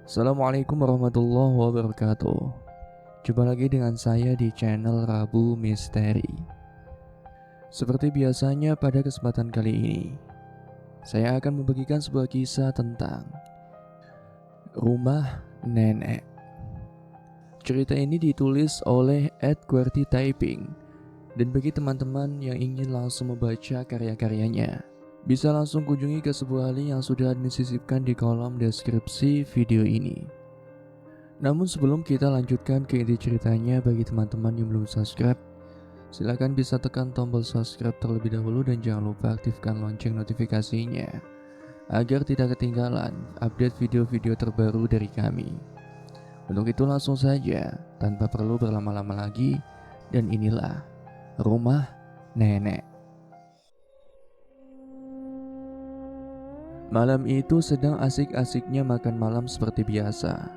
Assalamualaikum warahmatullahi wabarakatuh. Jumpa lagi dengan saya di channel Rabu Misteri. Seperti biasanya pada kesempatan kali ini, saya akan membagikan sebuah kisah tentang rumah nenek. Cerita ini ditulis oleh @QWERTY Typing, dan bagi teman-teman yang ingin langsung membaca karya-karyanya, bisa langsung kunjungi ke sebuah link yang sudah admin sisipkan di kolom deskripsi video ini. Namun sebelum kita lanjutkan ke inti ceritanya, bagi teman-teman yang belum subscribe, silakan bisa tekan tombol subscribe terlebih dahulu dan jangan lupa aktifkan lonceng notifikasinya agar tidak ketinggalan update video-video terbaru dari kami. Untuk itu langsung saja, tanpa perlu berlama-lama lagi, dan inilah rumah nenek. Malam itu sedang asik-asiknya makan malam seperti biasa.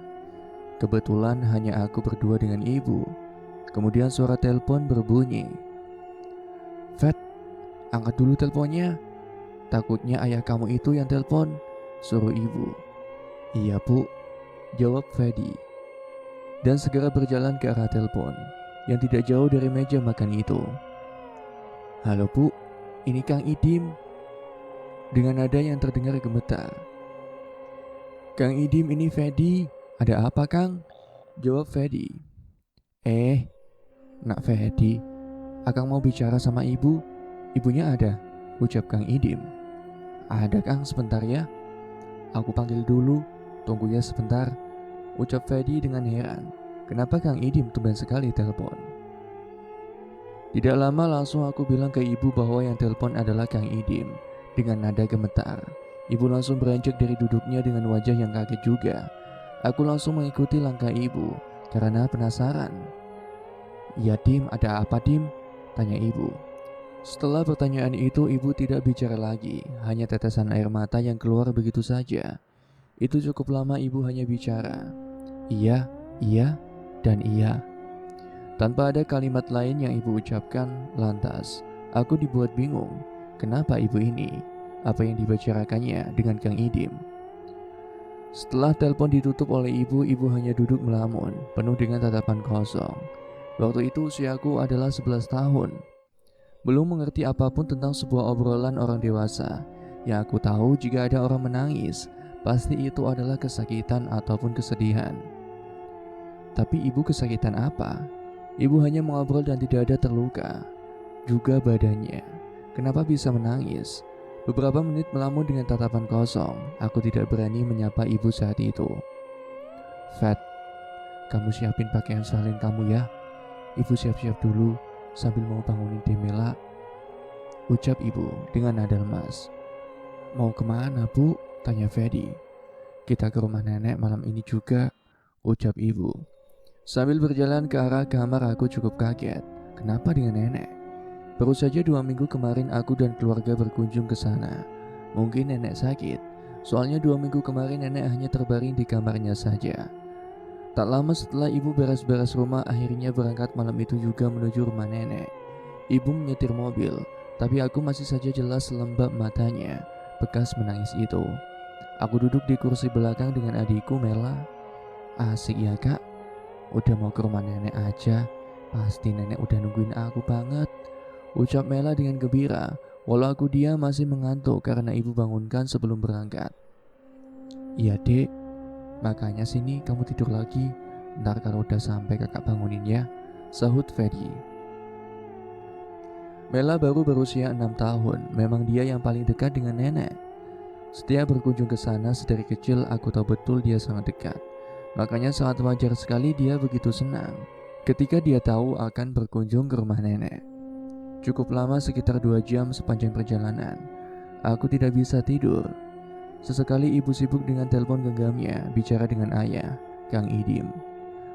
Kebetulan hanya aku berdua dengan ibu. Kemudian suara telepon berbunyi. "Fat, angkat dulu teleponnya. Takutnya ayah kamu itu yang telepon," suruh ibu. "Iya, Bu," jawab Fedi. Dan segera berjalan ke arah telepon yang tidak jauh dari meja makan itu. "Halo, Bu, ini Kang Idim," dengan nada yang terdengar gemetar. "Kang Idim, ini Fedi. Ada apa, Kang?" jawab Fedi. Nak Fedi, Akang mau bicara sama ibu." "Ibunya ada," ucap Kang Idim. "Ada, Kang, sebentar ya. Aku panggil dulu, tunggu ya sebentar," ucap Fedi dengan heran. Kenapa Kang Idim tumben sekali telepon? Tidak lama langsung aku bilang ke ibu bahwa yang telepon adalah Kang Idim dengan nada gemetar. Ibu langsung beranjak dari duduknya dengan wajah yang kaget juga. Aku langsung mengikuti langkah ibu karena penasaran. "Iya, Dim, ada apa, Dim?" tanya ibu. Setelah pertanyaan itu, ibu tidak bicara lagi, hanya tetesan air mata yang keluar begitu saja. Itu cukup lama ibu hanya bicara, "Iya, iya, dan iya." Tanpa ada kalimat lain yang ibu ucapkan, lantas aku dibuat bingung. Kenapa ibu ini? Apa yang dibicarakannya dengan Kang Idim? Setelah telepon ditutup oleh ibu hanya duduk melamun, penuh dengan tatapan kosong. Waktu itu usiaku adalah 11 tahun. Belum mengerti apapun tentang sebuah obrolan orang dewasa. Yang aku tahu, jika ada orang menangis, pasti itu adalah kesakitan ataupun kesedihan. Tapi ibu kesakitan apa? Ibu hanya mengobrol dan tidak ada terluka. Juga badannya. Kenapa bisa menangis? Beberapa menit melamun dengan tatapan kosong. Aku tidak berani menyapa ibu saat itu. "Fat, kamu siapin pakaian salin kamu ya. Ibu siap-siap dulu sambil mau bangunin Demela," ucap ibu dengan nada lemas. "Mau kemana, Bu?" tanya Fedi. "Kita ke rumah nenek malam ini juga," ucap ibu. Sambil berjalan ke arah kamar, aku cukup kaget. Kenapa dengan nenek? Baru saja 2 minggu kemarin aku dan keluarga berkunjung ke sana. Mungkin nenek sakit, soalnya 2 minggu kemarin nenek hanya terbaring di kamarnya saja. Tak lama setelah ibu beres-beres rumah, akhirnya berangkat malam itu juga menuju rumah nenek. Ibu menyetir mobil, tapi aku masih saja jelas lembab matanya, bekas menangis itu. Aku duduk di kursi belakang dengan adikku Mela. "Asik ya, Kak. Udah mau ke rumah nenek aja. Pasti nenek udah nungguin aku banget," ucap Mela dengan gembira, walau aku dia masih mengantuk karena ibu bangunkan sebelum berangkat. "Iya, Dek. Makanya sini kamu tidur lagi. Ntar kalau udah sampai kakak bangunin ya," sahut Fedi. Mela baru berusia 6 tahun. Memang dia yang paling dekat dengan nenek. Setiap berkunjung ke sana sedari kecil, aku tahu betul dia sangat dekat. Makanya sangat wajar sekali dia begitu senang ketika dia tahu akan berkunjung ke rumah nenek. Cukup lama, sekitar 2 jam sepanjang perjalanan. Aku tidak bisa tidur. Sesekali ibu sibuk dengan telepon genggamnya, bicara dengan ayah, Kang Idim.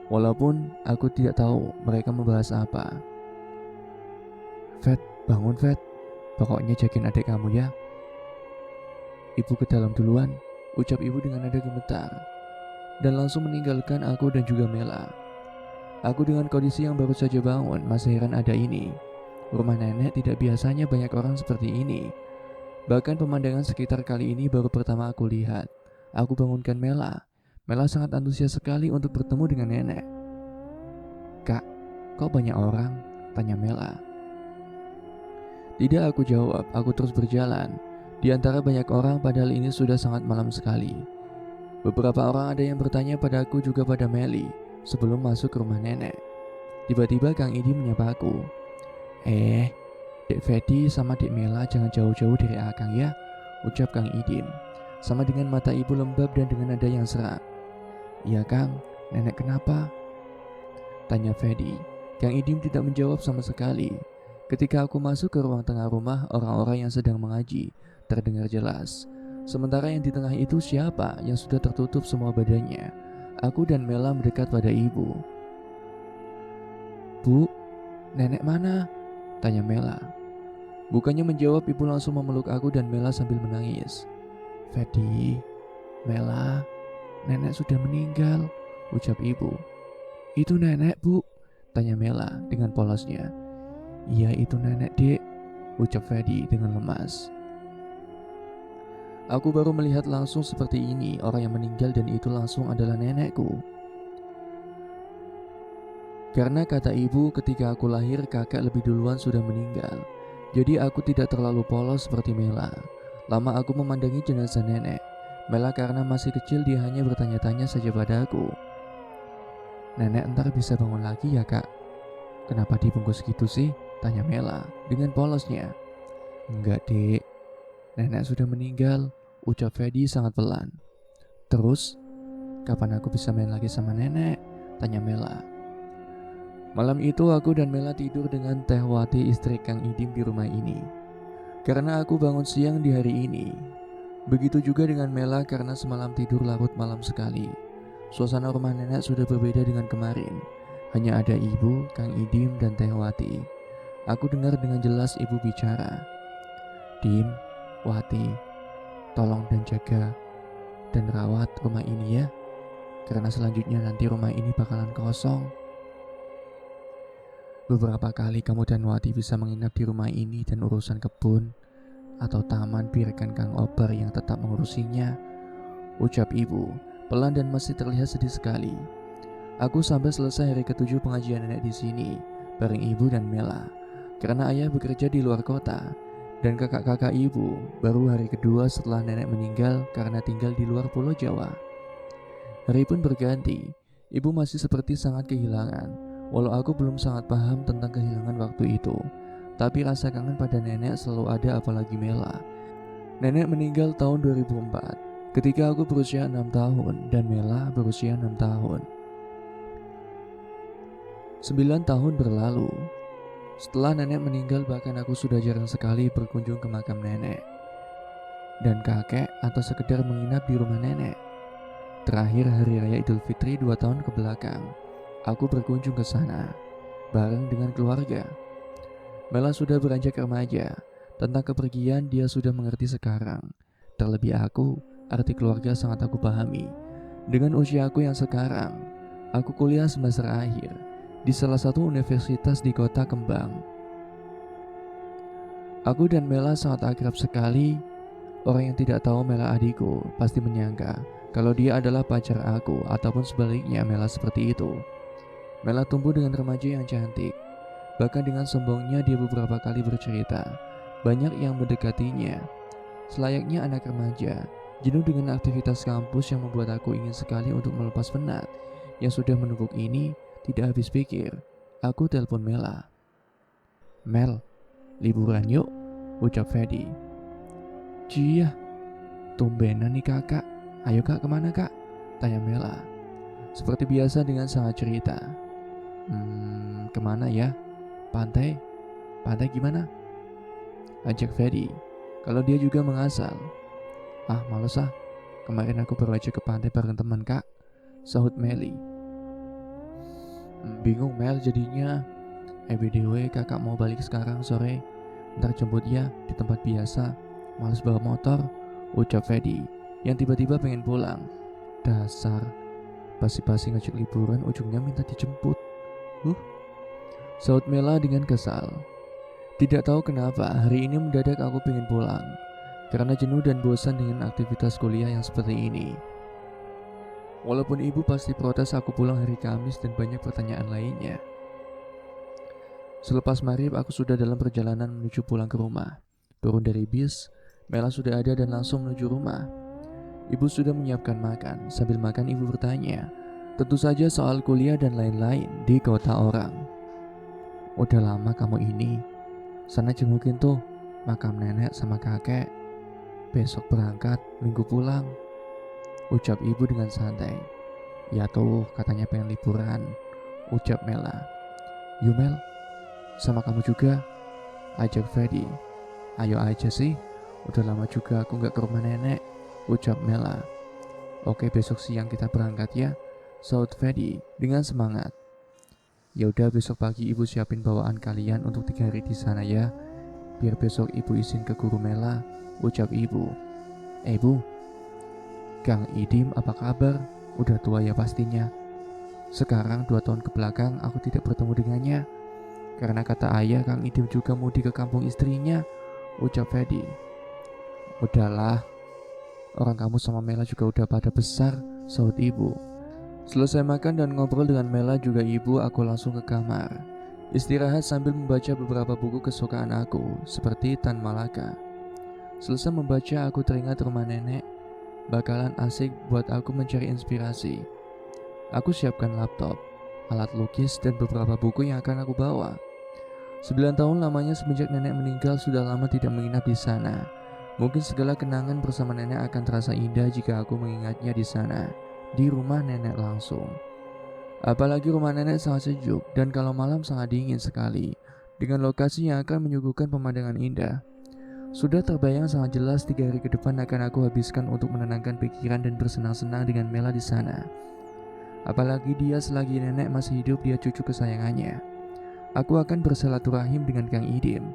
Walaupun aku tidak tahu mereka membahas apa. "Fat, bangun Fat. Pokoknya jagain adik kamu ya." "Ibu ke dalam duluan," ucap ibu dengan nada gemetar, dan langsung meninggalkan aku dan juga Mela. Aku dengan kondisi yang baru saja bangun masih heran ada ini. Rumah nenek tidak biasanya banyak orang seperti ini. Bahkan pemandangan sekitar kali ini baru pertama aku lihat. Aku bangunkan Mela. Mela sangat antusias sekali untuk bertemu dengan nenek. "Kak, kok banyak orang?" tanya Mela. Tidak, aku jawab. Aku terus berjalan. Di antara banyak orang, padahal ini sudah sangat malam sekali. Beberapa orang ada yang bertanya padaku, juga pada Meli, sebelum masuk ke rumah nenek. Tiba-tiba Kang Idi menyapa aku. Dek Fedi sama Dek Mela jangan jauh-jauh dari Akang ya," ucap Kang Idim, sama dengan mata ibu lembab dan dengan nada yang serak. "Iya Kang, nenek kenapa?" tanya Fedi. Kang Idim tidak menjawab sama sekali. Ketika aku masuk ke ruang tengah rumah, orang-orang yang sedang mengaji terdengar jelas. Sementara yang di tengah itu siapa yang sudah tertutup semua badannya? Aku dan Mela mendekat pada ibu. "Bu, nenek mana?" tanya Mela. Bukannya menjawab, ibu langsung memeluk aku dan Mela sambil menangis. "Fedi, Mela, nenek sudah meninggal," ucap ibu. "Itu nenek, Bu?" tanya Mela dengan polosnya. "Iya, itu nenek, Dek," ucap Fedi dengan lemas. Aku baru melihat langsung seperti ini orang yang meninggal, dan itu langsung adalah nenekku. Karena kata ibu, ketika aku lahir kakak lebih duluan sudah meninggal. Jadi aku tidak terlalu polos seperti Mela. Lama aku memandangi jenazah nenek. Mela karena masih kecil, dia hanya bertanya-tanya saja padaku. "Nenek ntar bisa bangun lagi ya Kak?" "Kenapa dibungkus gitu sih?" tanya Mela dengan polosnya. "Enggak Dek, nenek sudah meninggal," ucap Fedi sangat pelan. "Terus, kapan aku bisa main lagi sama nenek?" tanya Mela. Malam itu aku dan Mela tidur dengan Teh Wati, istri Kang Idim, di rumah ini. Karena aku bangun siang di hari ini. Begitu juga dengan Mela karena semalam tidur larut malam sekali. Suasana rumah nenek sudah berbeda dengan kemarin. Hanya ada ibu, Kang Idim, dan Teh Wati. Aku dengar dengan jelas ibu bicara. "Dim, Wati, tolong dan jaga dan rawat rumah ini ya. Karena selanjutnya nanti rumah ini bakalan kosong. Beberapa kali kamu dan Wati bisa menginap di rumah ini, dan urusan kebun atau taman biarkan Kang Obar yang tetap mengurusinya," ucap ibu, pelan dan masih terlihat sedih sekali. Aku sampai selesai hari ke-7 pengajian nenek di sini, bareng ibu dan Mela. Karena ayah bekerja di luar kota, dan kakak-kakak ibu baru hari kedua setelah nenek meninggal karena tinggal di luar Pulau Jawa. Hari pun berganti, ibu masih seperti sangat kehilangan. Walau aku belum sangat paham tentang kehilangan waktu itu, tapi rasa kangen pada nenek selalu ada, apalagi Mela. Nenek meninggal tahun 2004, ketika aku berusia 6 tahun dan Mela berusia 6 tahun. 9 tahun berlalu. Setelah nenek meninggal, bahkan aku sudah jarang sekali berkunjung ke makam nenek dan kakek atau sekedar menginap di rumah nenek. Terakhir hari raya Idul Fitri 2 tahun ke belakang, aku berkunjung ke sana bareng dengan keluarga. Mela sudah beranjak remaja. Tentang kepergian dia sudah mengerti sekarang. Terlebih aku, arti keluarga sangat aku pahami. Dengan usia aku yang sekarang, aku kuliah semester akhir di salah satu universitas di kota Kembang. Aku dan Mela sangat akrab sekali. Orang yang tidak tahu Mela adikku pasti menyangka kalau dia adalah pacar aku, ataupun sebaliknya Mela seperti itu. Mela tumbuh dengan remaja yang cantik. Bahkan dengan sombongnya dia beberapa kali bercerita banyak yang mendekatinya. Selayaknya anak remaja, jenuh dengan aktivitas kampus yang membuat aku ingin sekali untuk melepas penat yang sudah menumpuk ini. Tidak habis pikir, aku telepon Mela. "Mel, liburan yuk," ucap Fedi. "Cia, tumbenan nih kakak. Ayo kak, kemana kak?" tanya Mela. Seperti biasa dengan sangat cerita. Kemana ya? Pantai? Pantai gimana?" ajak Fedi. Kalau dia juga mengasal. "Ah, males ah. Kemarin aku baru aja ke pantai bareng teman kak," sahut Meli. "Bingung Mel jadinya. BTW kakak mau balik sekarang sore. Ntar jemput ya di tempat biasa. Males bawa motor," ucap Fedi yang tiba-tiba pengen pulang. Dasar, basi-basi ngajak liburan ujungnya minta dijemput. Sahut Mela dengan kesal. Tidak tahu kenapa hari ini mendadak aku pengen pulang, karena jenuh dan bosan dengan aktivitas kuliah yang seperti ini. Walaupun ibu pasti protes aku pulang hari Kamis dan banyak pertanyaan lainnya. Selepas maghrib aku sudah dalam perjalanan menuju pulang ke rumah. Turun dari bis, Mela sudah ada dan langsung menuju rumah. Ibu sudah menyiapkan makan. Sambil makan ibu bertanya, tentu saja soal kuliah dan lain-lain di kota orang. Udah lama kamu ini, sana jengukin tuh makam nenek sama kakek. Besok berangkat, minggu pulang, ucap ibu dengan santai. Ya tuh, katanya pengen liburan, ucap Mela. Yuk Mel, sama kamu juga, ajak Freddy. Ayo aja sih, udah lama juga aku gak ke rumah nenek, ucap Mela. Oke, besok siang kita berangkat ya, saut Freddy dengan semangat. Ya udah, besok pagi ibu siapin bawaan kalian untuk 3 hari di sana ya, biar besok ibu izin ke guru Mela, ucap ibu. Bu, Kang Idim apa kabar? Udah tua ya pastinya. Sekarang 2 tahun ke belakang aku tidak bertemu dengannya, karena kata ayah Kang Idim juga mudik ke kampung istrinya, ucap Fedi. Udahlah, orang kamu sama Mela juga udah pada besar, saut ibu. Selesai makan dan ngobrol dengan Mela juga ibu, aku langsung ke kamar. Istirahat sambil membaca beberapa buku kesukaan aku, seperti Tan Malaka. Selesai membaca aku teringat rumah nenek, bakalan asik buat aku mencari inspirasi. Aku siapkan laptop, alat lukis, dan beberapa buku yang akan aku bawa. 9 tahun lamanya semenjak nenek meninggal, sudah lama tidak menginap di sana. Mungkin segala kenangan bersama nenek akan terasa indah jika aku mengingatnya di sana, di rumah nenek langsung. Apalagi rumah nenek sangat sejuk dan kalau malam sangat dingin sekali, dengan lokasi yang akan menyuguhkan pemandangan indah. Sudah terbayang sangat jelas 3 hari ke depan akan aku habiskan untuk menenangkan pikiran dan bersenang-senang dengan Mela di sana. Apalagi dia selagi nenek masih hidup, dia cucu kesayangannya. Aku akan bersilaturahim dengan Kang Idim,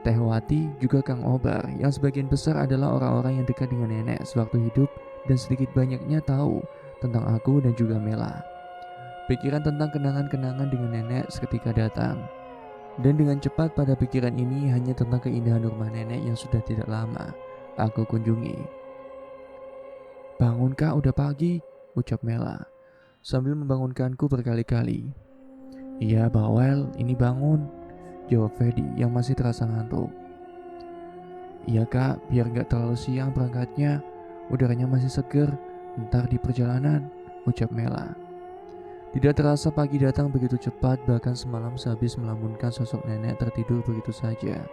Teh Wati, juga Kang Obar, yang sebagian besar adalah orang-orang yang dekat dengan nenek sewaktu hidup dan sedikit banyaknya tahu tentang aku dan juga Mela. Pikiran tentang kenangan-kenangan dengan nenek seketika datang. Dan dengan cepat pada pikiran ini hanya tentang keindahan rumah nenek yang sudah tidak lama aku kunjungi. Bangun kak, udah pagi, ucap Mela sambil membangunkanku berkali-kali. Iya bawel, ini bangun, jawab Fedi yang masih terasa ngantuk. Iya kak, biar gak terlalu siang berangkatnya, udaranya masih seger, ntar di perjalanan, ucap Mela. Tidak terasa pagi datang begitu cepat, bahkan semalam sehabis melamunkan sosok nenek tertidur begitu saja.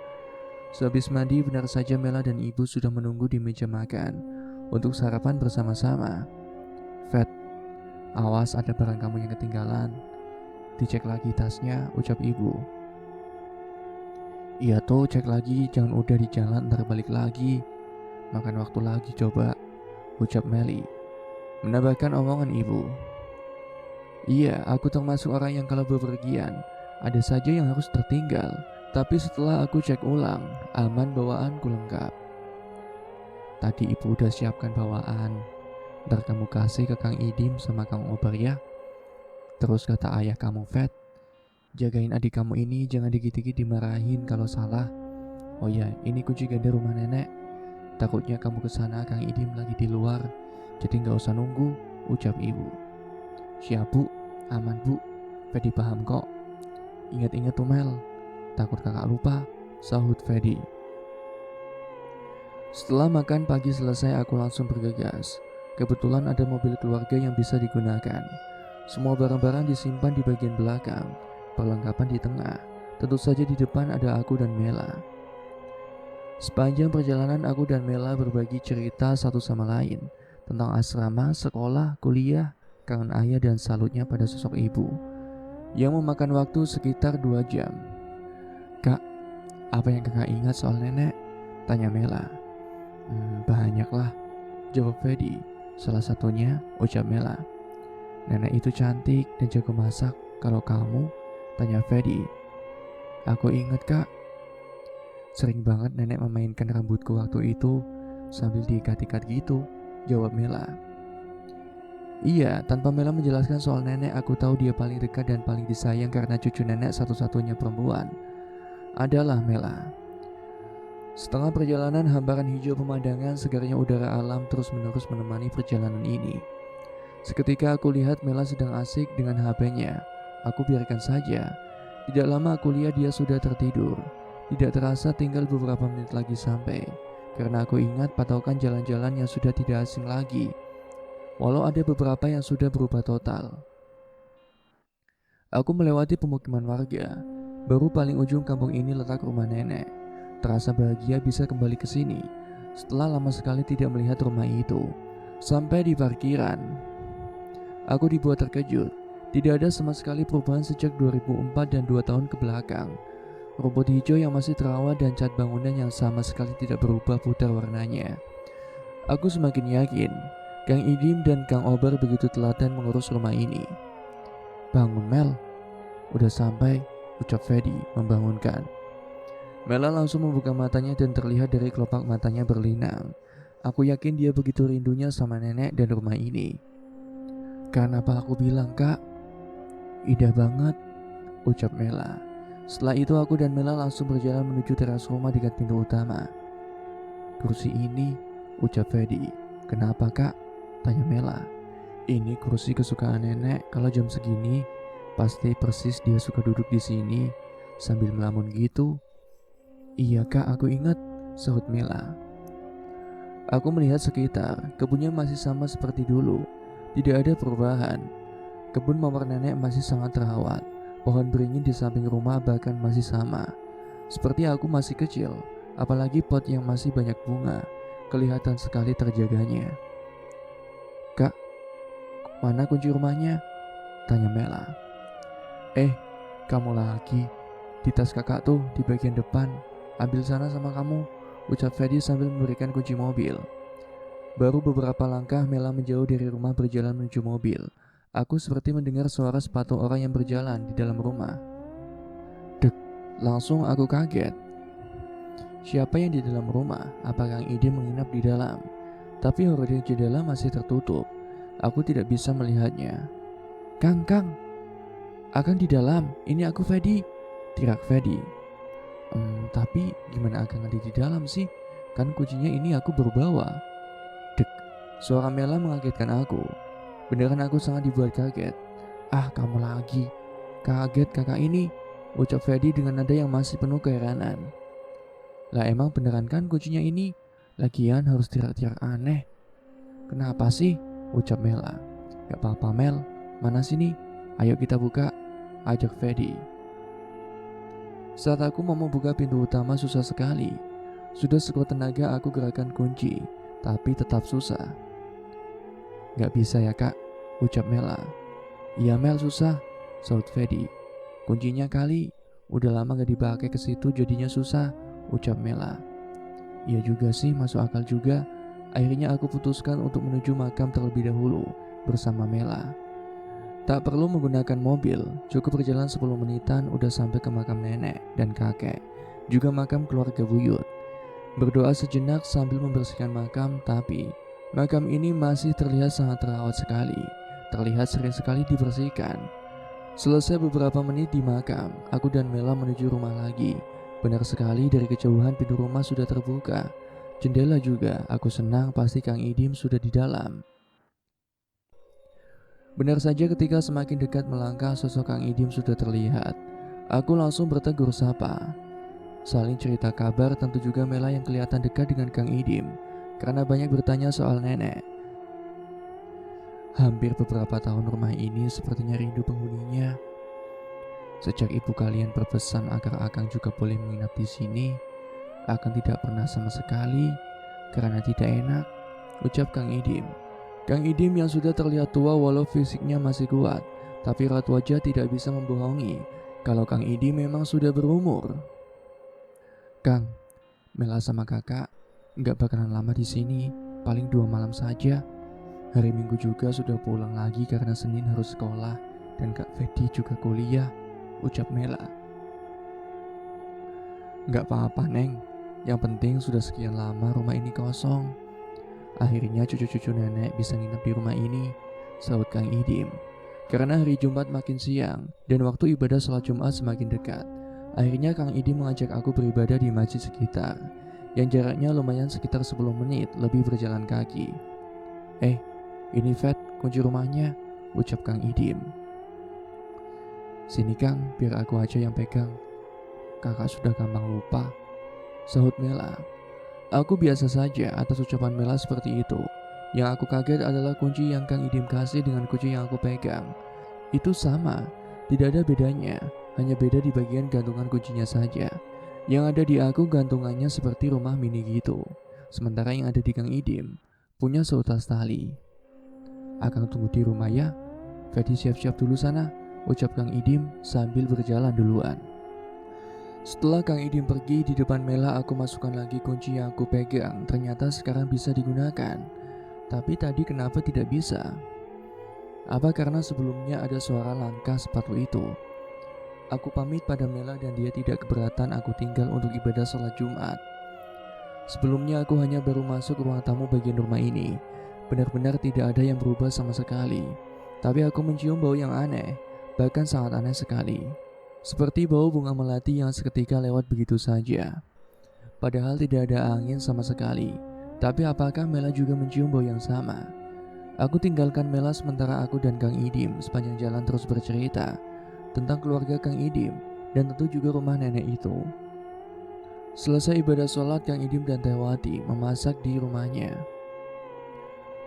Sehabis mandi, benar saja Mela dan ibu sudah menunggu di meja makan untuk sarapan bersama-sama. Fed, awas ada barang kamu yang ketinggalan. Dicek lagi tasnya, ucap ibu. Iya tuh, cek lagi, jangan udah di jalan ntar balik lagi. Makan waktu lagi coba, ucap Meli, menambahkan omongan ibu. Iya, aku termasuk orang yang kalau bepergian, ada saja yang harus tertinggal. Tapi setelah aku cek ulang, aman, bawaanku lengkap. Tadi ibu udah siapkan bawaan, ntar kamu kasih ke Kang Idim sama Kang Obar ya. Terus kata ayah kamu, Fed, jagain adik kamu ini, jangan dikit-dikit dimarahin kalau salah. Oh ya, ini kunci ganda rumah nenek. Takutnya kamu kesana Kang Idim lagi di luar, jadi gak usah nunggu, ucap ibu. Siap bu, aman bu, Fedi paham kok. Ingat-ingat tuh Mel, takut kakak lupa, sahut Fedi. Setelah makan pagi selesai, aku langsung bergegas. Kebetulan ada mobil keluarga yang bisa digunakan. Semua barang-barang disimpan di bagian belakang, perlengkapan di tengah. Tentu saja di depan ada aku dan Mela. Sepanjang perjalanan aku dan Mela berbagi cerita satu sama lain tentang asrama, sekolah, kuliah, kangen ayah dan salutnya pada sosok ibu yang memakan waktu sekitar 2 jam. Kak, apa yang kakak ingat soal nenek? Tanya Mela. Banyaklah, jawab Fedi. Salah satunya, ucap Mela, nenek itu cantik dan jago masak. Kalau kamu? Tanya Fedi. Aku ingat kak, sering banget nenek memainkan rambutku waktu itu sambil diikat-ikat gitu, jawab Mela. Iya, tanpa Mela menjelaskan soal nenek, aku tahu dia paling dekat dan paling disayang karena cucu nenek satu-satunya perempuan adalah Mela. Setengah perjalanan, hamparan hijau pemandangan, segarnya udara alam terus-menerus menemani perjalanan ini. Seketika aku lihat Mela sedang asik dengan HP-nya. Aku biarkan saja. Tidak lama aku lihat dia sudah tertidur. Tidak terasa tinggal beberapa menit lagi sampai. Karena aku ingat patokan jalan-jalan yang sudah tidak asing lagi. Walau ada beberapa yang sudah berubah total. Aku melewati pemukiman warga. Baru paling ujung kampung ini letak rumah nenek. Terasa bahagia bisa kembali ke sini. Setelah lama sekali tidak melihat rumah itu. Sampai di parkiran, aku dibuat terkejut. Tidak ada sama sekali perubahan sejak 2004 dan 2 tahun ke belakang. Rumput hijau yang masih terawat dan cat bangunan yang sama sekali tidak berubah putar warnanya. Aku semakin yakin Kang Idim dan Kang Obar begitu telaten mengurus rumah ini. "Bangun Mel, udah sampai," ucap Fedi membangunkan. Mela langsung membuka matanya dan terlihat dari kelopak matanya berlinang. Aku yakin dia begitu rindunya sama nenek dan rumah ini. "Kan apa aku bilang, Kak? Indah banget," ucap Mela. Setelah itu aku dan Mela langsung berjalan menuju teras rumah dekat pintu utama. "Kursi ini," ucap Fedi. "Kenapa, Kak?" tanya Mela. "Ini kursi kesukaan nenek. Kalau jam segini pasti persis dia suka duduk di sini sambil melamun gitu." "Iya Kak, aku ingat," sahut Mela. Aku melihat sekitar. Kebunnya masih sama seperti dulu. Tidak ada perubahan. Kebun mawar nenek masih sangat terawat. Pohon beringin di samping rumah bahkan masih sama. Seperti aku masih kecil. Apalagi pot yang masih banyak bunga. Kelihatan sekali terjaganya. "Kak, mana kunci rumahnya?" tanya Mela. Kamu lagi. Di tas kakak tuh di bagian depan. Ambil sana sama kamu," ucap Fedi sambil memberikan kunci mobil. Baru beberapa langkah Mela menjauh dari rumah berjalan menuju mobil. Aku seperti mendengar suara sepatu orang yang berjalan di dalam rumah. Dek, langsung aku kaget. Siapa yang di dalam rumah? Apa Kang Idim menginap di dalam? Tapi hordeng jendela masih tertutup. Aku tidak bisa melihatnya. Kang, Akang di dalam. Ini aku Fedi," teriak Fedi. Tapi gimana Akang ada di dalam sih? Kan kuncinya ini aku baru bawa." Dek, suara Mela mengagetkan aku. Beneran aku sangat dibuat kaget. "Ah, kamu lagi. Kaget kakak ini," ucap Fedi dengan nada yang masih penuh keheranan. "Lah emang beneran kan kuncinya ini? Lagian harus teriak-teriak aneh." "Kenapa sih?" ucap Mela. "Gak apa-apa Mel, mana sini? Ayo kita buka," ajak Fedi. Saat aku mau membuka pintu utama susah sekali. Sudah sekuat tenaga aku gerakan kunci, tapi tetap susah. "Gak bisa ya Kak," ucap Mela. "Iya Mel, susah," sahut Fedi. "Kuncinya kali, udah lama gak dipakai ke situ jadinya susah," ucap Mela. "Iya juga sih, masuk akal juga." Akhirnya aku putuskan untuk menuju makam terlebih dahulu bersama Mela. Tak perlu menggunakan mobil, cukup berjalan 10 menitan udah sampai ke makam nenek dan kakek, juga makam keluarga buyut. Berdoa sejenak sambil membersihkan makam, tapi makam ini masih terlihat sangat terawat sekali. Terlihat sering sekali dibersihkan. Selesai beberapa menit di makam, aku dan Mela menuju rumah lagi. Benar sekali dari kejauhan pintu rumah sudah terbuka. Jendela juga, aku senang pasti Kang Idim sudah di dalam. Benar saja ketika semakin dekat melangkah sosok Kang Idim sudah terlihat. Aku langsung bertegur sapa. Saling cerita kabar, tentu juga Mela yang kelihatan dekat dengan Kang Idim karena banyak bertanya soal nenek. "Hampir beberapa tahun rumah ini sepertinya rindu penghuninya. Sejak ibu kalian berpesan agar Akang juga boleh menginap di sini, Akang tidak pernah sama sekali karena tidak enak," ucap Kang Idim. Kang Idim yang sudah terlihat tua walau fisiknya masih kuat, tapi raut wajah tidak bisa membohongi kalau Kang Idim memang sudah berumur. "Kang, Mela sama kakak nggak bakalan lama di sini, paling 2 malam saja. Hari Minggu juga sudah pulang lagi karena Senin harus sekolah dan Kak Fedi juga kuliah," ucap Mela. "Nggak apa-apa Neng, yang penting sudah sekian lama rumah ini kosong. Akhirnya cucu-cucu nenek bisa nginep di rumah ini," sahut Kang Idim. Karena hari Jumat makin siang dan waktu ibadah sholat Jumat semakin dekat, akhirnya Kang Idim mengajak aku beribadah di masjid sekitar, yang jaraknya lumayan sekitar 10 menit lebih berjalan kaki. Ini Fat, kunci rumahnya, ucap Kang Idim. Sini Kang, biar aku aja yang pegang. Kakak sudah gampang lupa, sahut Mela. Aku biasa saja atas ucapan Mela seperti itu. Yang aku kaget adalah kunci yang Kang Idim kasih dengan kunci yang aku pegang. Itu sama, tidak ada bedanya, hanya beda di bagian gantungan kuncinya saja. Yang ada di aku gantungannya seperti rumah mini gitu. Sementara yang ada di Kang Idim punya seutas tali. Akang tunggu di rumah ya. Fedi siap-siap dulu sana, ucap Kang Idim sambil berjalan duluan. Setelah Kang Idim pergi, di depan Mela aku masukkan lagi kunci yang aku pegang. Ternyata sekarang bisa digunakan. Tapi tadi kenapa tidak bisa? Apa karena sebelumnya ada suara langkah sepatu itu? Aku pamit pada Mela dan dia tidak keberatan aku tinggal untuk ibadah sholat Jumat. Sebelumnya aku hanya baru masuk ruang tamu bagian rumah ini. Benar-benar tidak ada yang berubah sama sekali. Tapi aku mencium bau yang aneh, bahkan sangat aneh sekali. Seperti bau bunga melati yang seketika lewat begitu saja. Padahal tidak ada angin sama sekali. Tapi apakah Mela juga mencium bau yang sama? Aku tinggalkan Mela sementara aku dan Kang Idim sepanjang jalan terus bercerita tentang keluarga Kang Idim dan tentu juga rumah nenek itu. Selesai ibadah sholat, Kang Idim dan Tehwati memasak di rumahnya.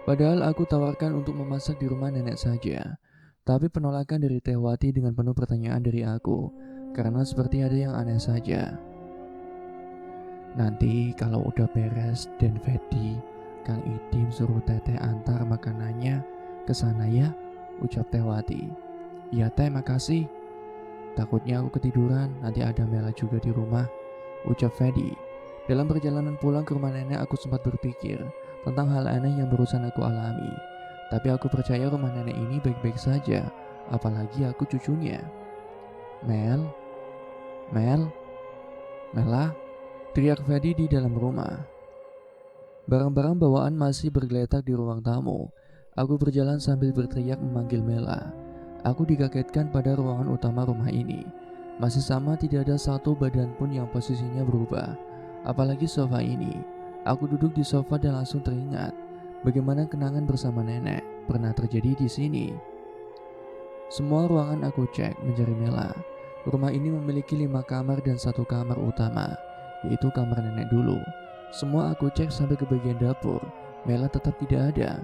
Padahal aku tawarkan untuk memasak di rumah nenek saja. Tapi penolakan dari Tehwati dengan penuh pertanyaan dari aku, karena seperti ada yang aneh saja. Nanti kalau udah beres dan Fedi, Kang Idim suruh Teteh antar makanannya ke sana ya, ucap Tehwati. Iya Teh, makasih. Takutnya aku ketiduran, nanti ada Mela juga di rumah, ucap Fedi. Dalam perjalanan pulang ke rumah nenek aku sempat berpikir tentang hal aneh yang barusan aku alami. Tapi aku percaya rumah nenek ini baik-baik saja, apalagi aku cucunya. Mel, Mela, teriak Fedi di dalam rumah. Barang-barang bawaan masih bergeletak di ruang tamu. Aku berjalan sambil berteriak memanggil Mela. Aku dikagetkan pada ruangan utama rumah ini. Masih sama, tidak ada satu badan pun yang posisinya berubah. Apalagi sofa ini. Aku duduk di sofa dan langsung teringat bagaimana kenangan bersama nenek pernah terjadi di sini. Semua ruangan aku cek mencari Mela. Rumah ini memiliki 5 kamar dan 1 kamar utama, yaitu kamar nenek dulu. Semua aku cek sampai ke bagian dapur. Mela tetap tidak ada.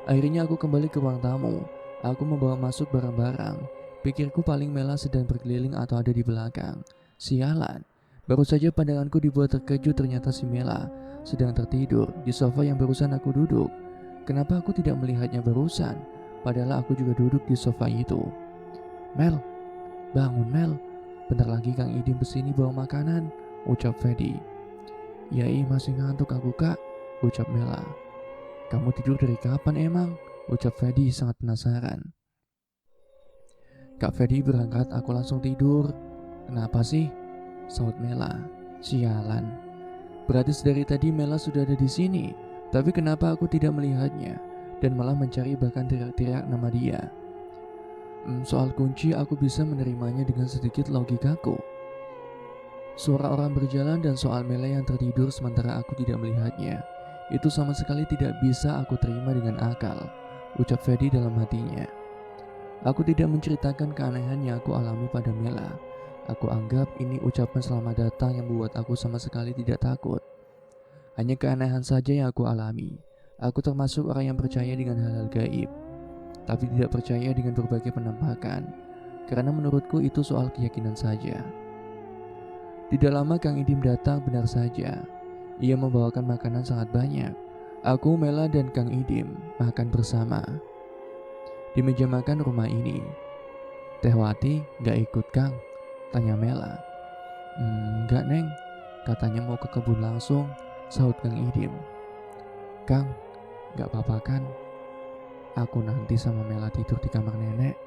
Akhirnya aku kembali ke ruang tamu. Aku membawa masuk barang-barang. Pikirku paling Mela sedang berkeliling atau ada di belakang. Sialan. Baru saja pandanganku dibuat terkejut, ternyata si Mela sedang tertidur di sofa yang barusan aku duduk. Kenapa aku tidak melihatnya barusan? Padahal aku juga duduk di sofa itu. Mel, bangun Mel. Bentar lagi Kang Idim kesini bawa makanan, ucap Fedi. Yai, masih ngantuk aku Kak, ucap Mela. Kamu tidur dari kapan emang? Ucap Fedi sangat penasaran. Kak Fedi berangkat, aku langsung tidur. Kenapa sih? Sahut Mela. Sialan. Berarti dari tadi Mela sudah ada di sini. Tapi kenapa aku tidak melihatnya dan malah mencari, bahkan teriak-teriak nama dia? Soal kunci aku bisa menerimanya dengan sedikit logikaku. Suara orang berjalan dan soal Mela yang tertidur sementara aku tidak melihatnya, itu sama sekali tidak bisa aku terima dengan akal, ucap Fedi dalam hatinya. Aku tidak menceritakan keanehan yang aku alami pada Mela. Aku anggap ini ucapan selamat datang yang membuat aku sama sekali tidak takut. Hanya keanehan saja yang aku alami. Aku termasuk orang yang percaya dengan hal-hal gaib, tapi tidak percaya dengan berbagai penampakan, karena menurutku itu soal keyakinan saja. Tidak lama Kang Idim datang, benar saja. Ia membawakan makanan sangat banyak. Aku, Mela, dan Kang Idim makan bersama di meja makan rumah ini. Tehwati gak ikut Kang? Tanya Mela. Enggak Neng, katanya mau ke kebun langsung, sahut Kang Idim. Kang, gak apa-apa kan? Aku nanti sama Mela tidur di kamar nenek,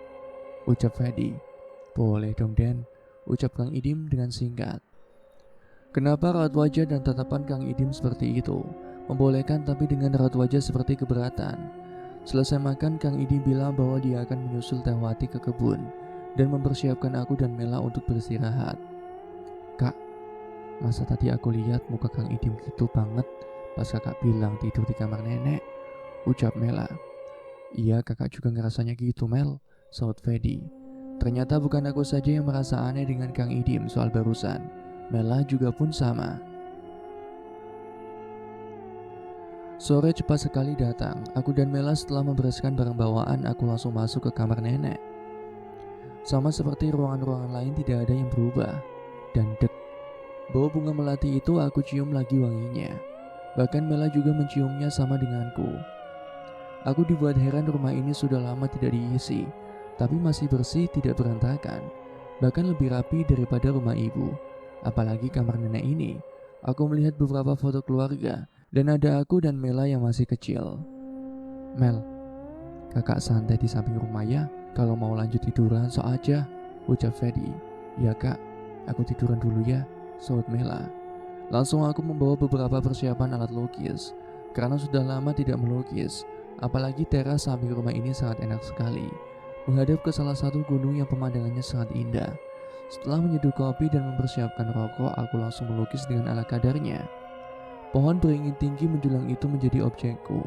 ucap Fedi. Boleh dong Den, ucap Kang Idim dengan singkat. Kenapa raut wajah dan tatapan Kang Idim seperti itu? Membolehkan tapi dengan raut wajah seperti keberatan. Selesai makan, Kang Idim bilang bahwa dia akan menyusul Tehwati ke kebun dan mempersiapkan aku dan Mela untuk beristirahat. Kak, masa tadi aku lihat muka Kang Idim gitu banget pas kakak bilang tidur di kamar nenek, ucap Mela. Iya, kakak juga ngerasanya gitu, Mel, sahut Fedi. Ternyata bukan aku saja yang merasa aneh dengan Kang Idim soal barusan. Mela juga pun sama. Sore cepat sekali datang. Aku dan Mela setelah membereskan barang bawaan, aku langsung masuk ke kamar nenek. Sama seperti ruangan-ruangan lain, tidak ada yang berubah. Dan dek, bau bunga melati itu aku cium lagi wanginya. Bahkan Mela juga menciumnya sama denganku. Aku dibuat heran, rumah ini sudah lama tidak diisi, tapi masih bersih, tidak berantakan. Bahkan lebih rapi daripada rumah ibu. Apalagi kamar nenek ini. Aku melihat beberapa foto keluarga, dan ada aku dan Mela yang masih kecil. Mel, kakak santai di samping rumah ya. Kalau mau lanjut tiduran so aja, ucap Fedi. Ya kak, aku tiduran dulu ya, sahut Mela. Langsung aku membawa beberapa persiapan alat lukis, karena sudah lama tidak melukis. Apalagi teras samping rumah ini sangat enak sekali, menghadap ke salah satu gunung yang pemandangannya sangat indah. Setelah menyeduh kopi dan mempersiapkan rokok, aku langsung melukis dengan ala kadarnya. Pohon beringin tinggi menjulang itu menjadi objekku.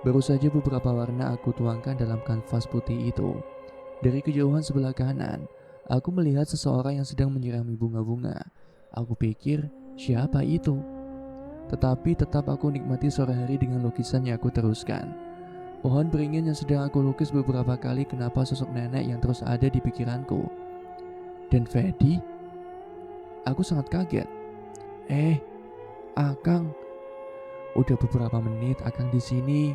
Baru saja beberapa warna aku tuangkan dalam kanvas putih itu. Dari kejauhan sebelah kanan, aku melihat seseorang yang sedang menyirami bunga-bunga. Aku pikir, siapa itu? Tetapi tetap aku nikmati sore hari dengan lukisan yang aku teruskan. Pohon beringin yang sedang aku lukis beberapa kali, kenapa sosok nenek yang terus ada di pikiranku. Dan Fedi? Aku sangat kaget. Akang. Udah beberapa menit Akang di sini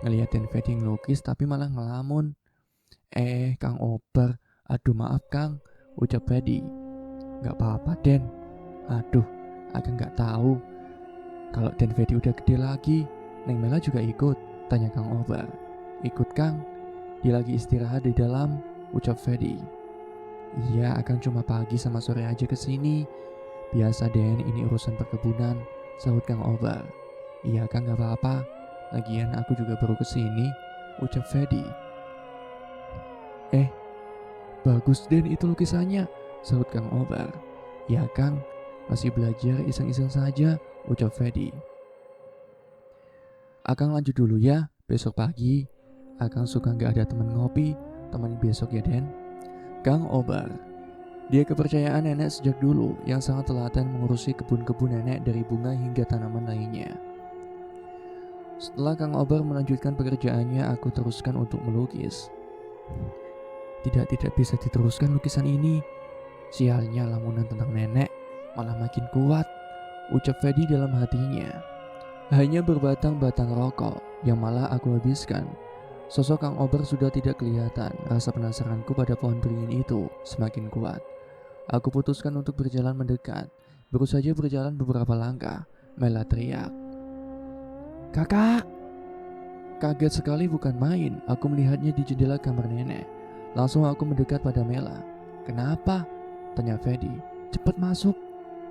ngeliatin Fedi ngelukis tapi malah ngelamun. Kang Obar, aduh maaf Kang, ucap Fedi. Gak apa-apa Den. Aduh, Akang gak tahu kalau Den Fedi udah gede lagi. Neng Mela juga ikut, tanya Kang Obar. Ikut Kang, dia lagi istirahat di dalam, ucap Fedi. Iya, Akang cuma pagi sama sore aja kesini. Biasa Den, ini urusan perkebunan, sahut Kang Obar. Iya Kang, gak apa-apa. Lagian aku juga baru kesini, ucap Fedi. Bagus Den itu lukisannya, sahut Kang Obar. Ya Kang, masih belajar iseng-iseng saja, ucap Fedi. Akang lanjut dulu ya, besok pagi. Akang suka gak ada teman ngopi, teman besok ya Den. Kang Obar. Dia kepercayaan nenek sejak dulu, yang sangat telaten mengurusi kebun-kebun nenek dari bunga hingga tanaman lainnya. Setelah Kang Obar melanjutkan pekerjaannya, aku teruskan untuk melukis. Tidak bisa diteruskan lukisan ini. Sialnya lamunan tentang nenek malah makin kuat, ucap Fedi dalam hatinya. Hanya berbatang-batang rokok yang malah aku habiskan. Sosok Kang Obar sudah tidak kelihatan. Rasa penasaranku pada pohon beringin itu semakin kuat. Aku putuskan untuk berjalan mendekat. Baru saja berjalan beberapa langkah, Mela teriak. Kakak! Kaget sekali bukan main, aku melihatnya di jendela kamar nenek. Langsung aku mendekat pada Mela. Kenapa? Tanya Fedi. Cepat masuk,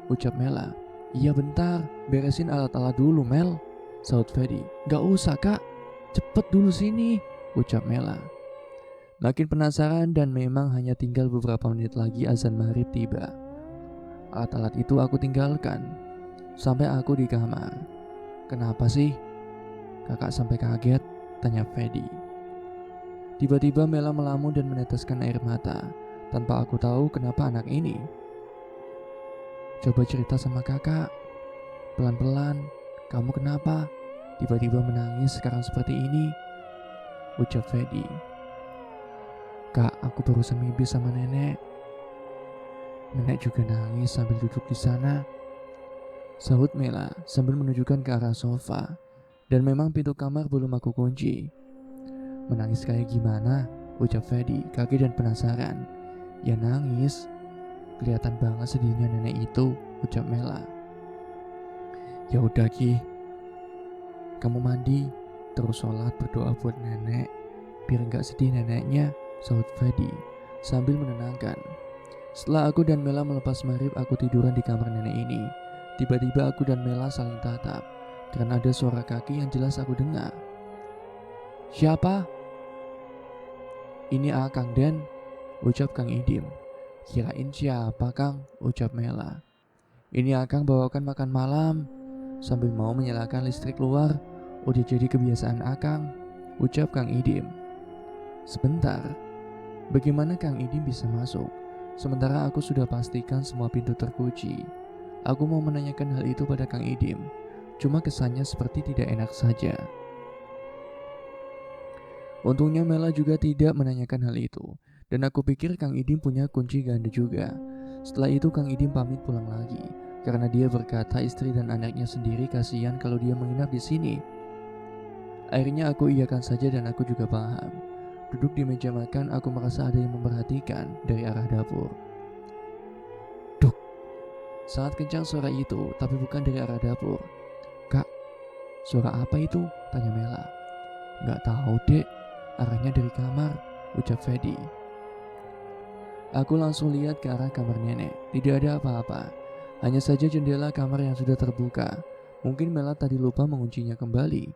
ucap Mela. Iya bentar, beresin alat-alat dulu Mel, sahut Fedi. Gak usah kak, cepet dulu sini, ucap Mela. Makin penasaran dan memang hanya tinggal beberapa menit lagi azan maghrib tiba. Alat-alat itu aku tinggalkan sampai aku di kamar. Kenapa sih? Kakak sampai kaget, tanya Fedi. Tiba-tiba Mela melamun dan meneteskan air mata, tanpa aku tahu kenapa anak ini. Coba cerita sama kakak, pelan-pelan, kamu kenapa? Tiba-tiba menangis sekarang seperti ini, ucap Fedi. Kak, aku barusan mimpi sama nenek. Nenek juga nangis sambil duduk di sana, sahut Mela sambil menunjukkan ke arah sofa. Dan memang pintu kamar belum aku kunci. Menangis kayak gimana? Ucap Fedi, kaget dan penasaran. Ya nangis. Kelihatan banget sedihnya nenek itu, ucap Mela. Ya udah Ki, kamu mandi, terus sholat berdoa buat nenek, biar gak sedih neneknya, sahut Fedi sambil menenangkan. Setelah aku dan Mela melepas maghrib, aku tiduran di kamar nenek ini. Tiba-tiba aku dan Mela saling tatap, karena ada suara kaki yang jelas aku dengar. Siapa? Ini Akang Den, ucap Kang Idim. Kirain siapa Kang, ucap Mela. Ini Akang bawakan makan malam. Sambil mau menyalakan listrik luar, udah jadi kebiasaan Akang, ucap Kang Idim. Sebentar, bagaimana Kang Idim bisa masuk? Sementara aku sudah pastikan semua pintu terkunci. Aku mau menanyakan hal itu pada Kang Idim, cuma kesannya seperti tidak enak saja. Untungnya Mela juga tidak menanyakan hal itu, dan aku pikir Kang Idim punya kunci ganda juga. Setelah itu Kang Idim pamit pulang lagi, karena dia berkata istri dan anaknya sendiri kasihan kalau dia menginap di sini. Akhirnya aku iyakan saja dan aku juga paham. Duduk di meja makan, aku merasa ada yang memperhatikan dari arah dapur. Duk, sangat kencang suara itu, tapi bukan dari arah dapur. Kak, suara apa itu? Tanya Mela. Gak tahu dek, arahnya dari kamar, ucap Fedi. Aku langsung lihat ke arah kamar nenek. Tidak ada apa-apa, hanya saja jendela kamar yang sudah terbuka. Mungkin Mela tadi lupa menguncinya kembali,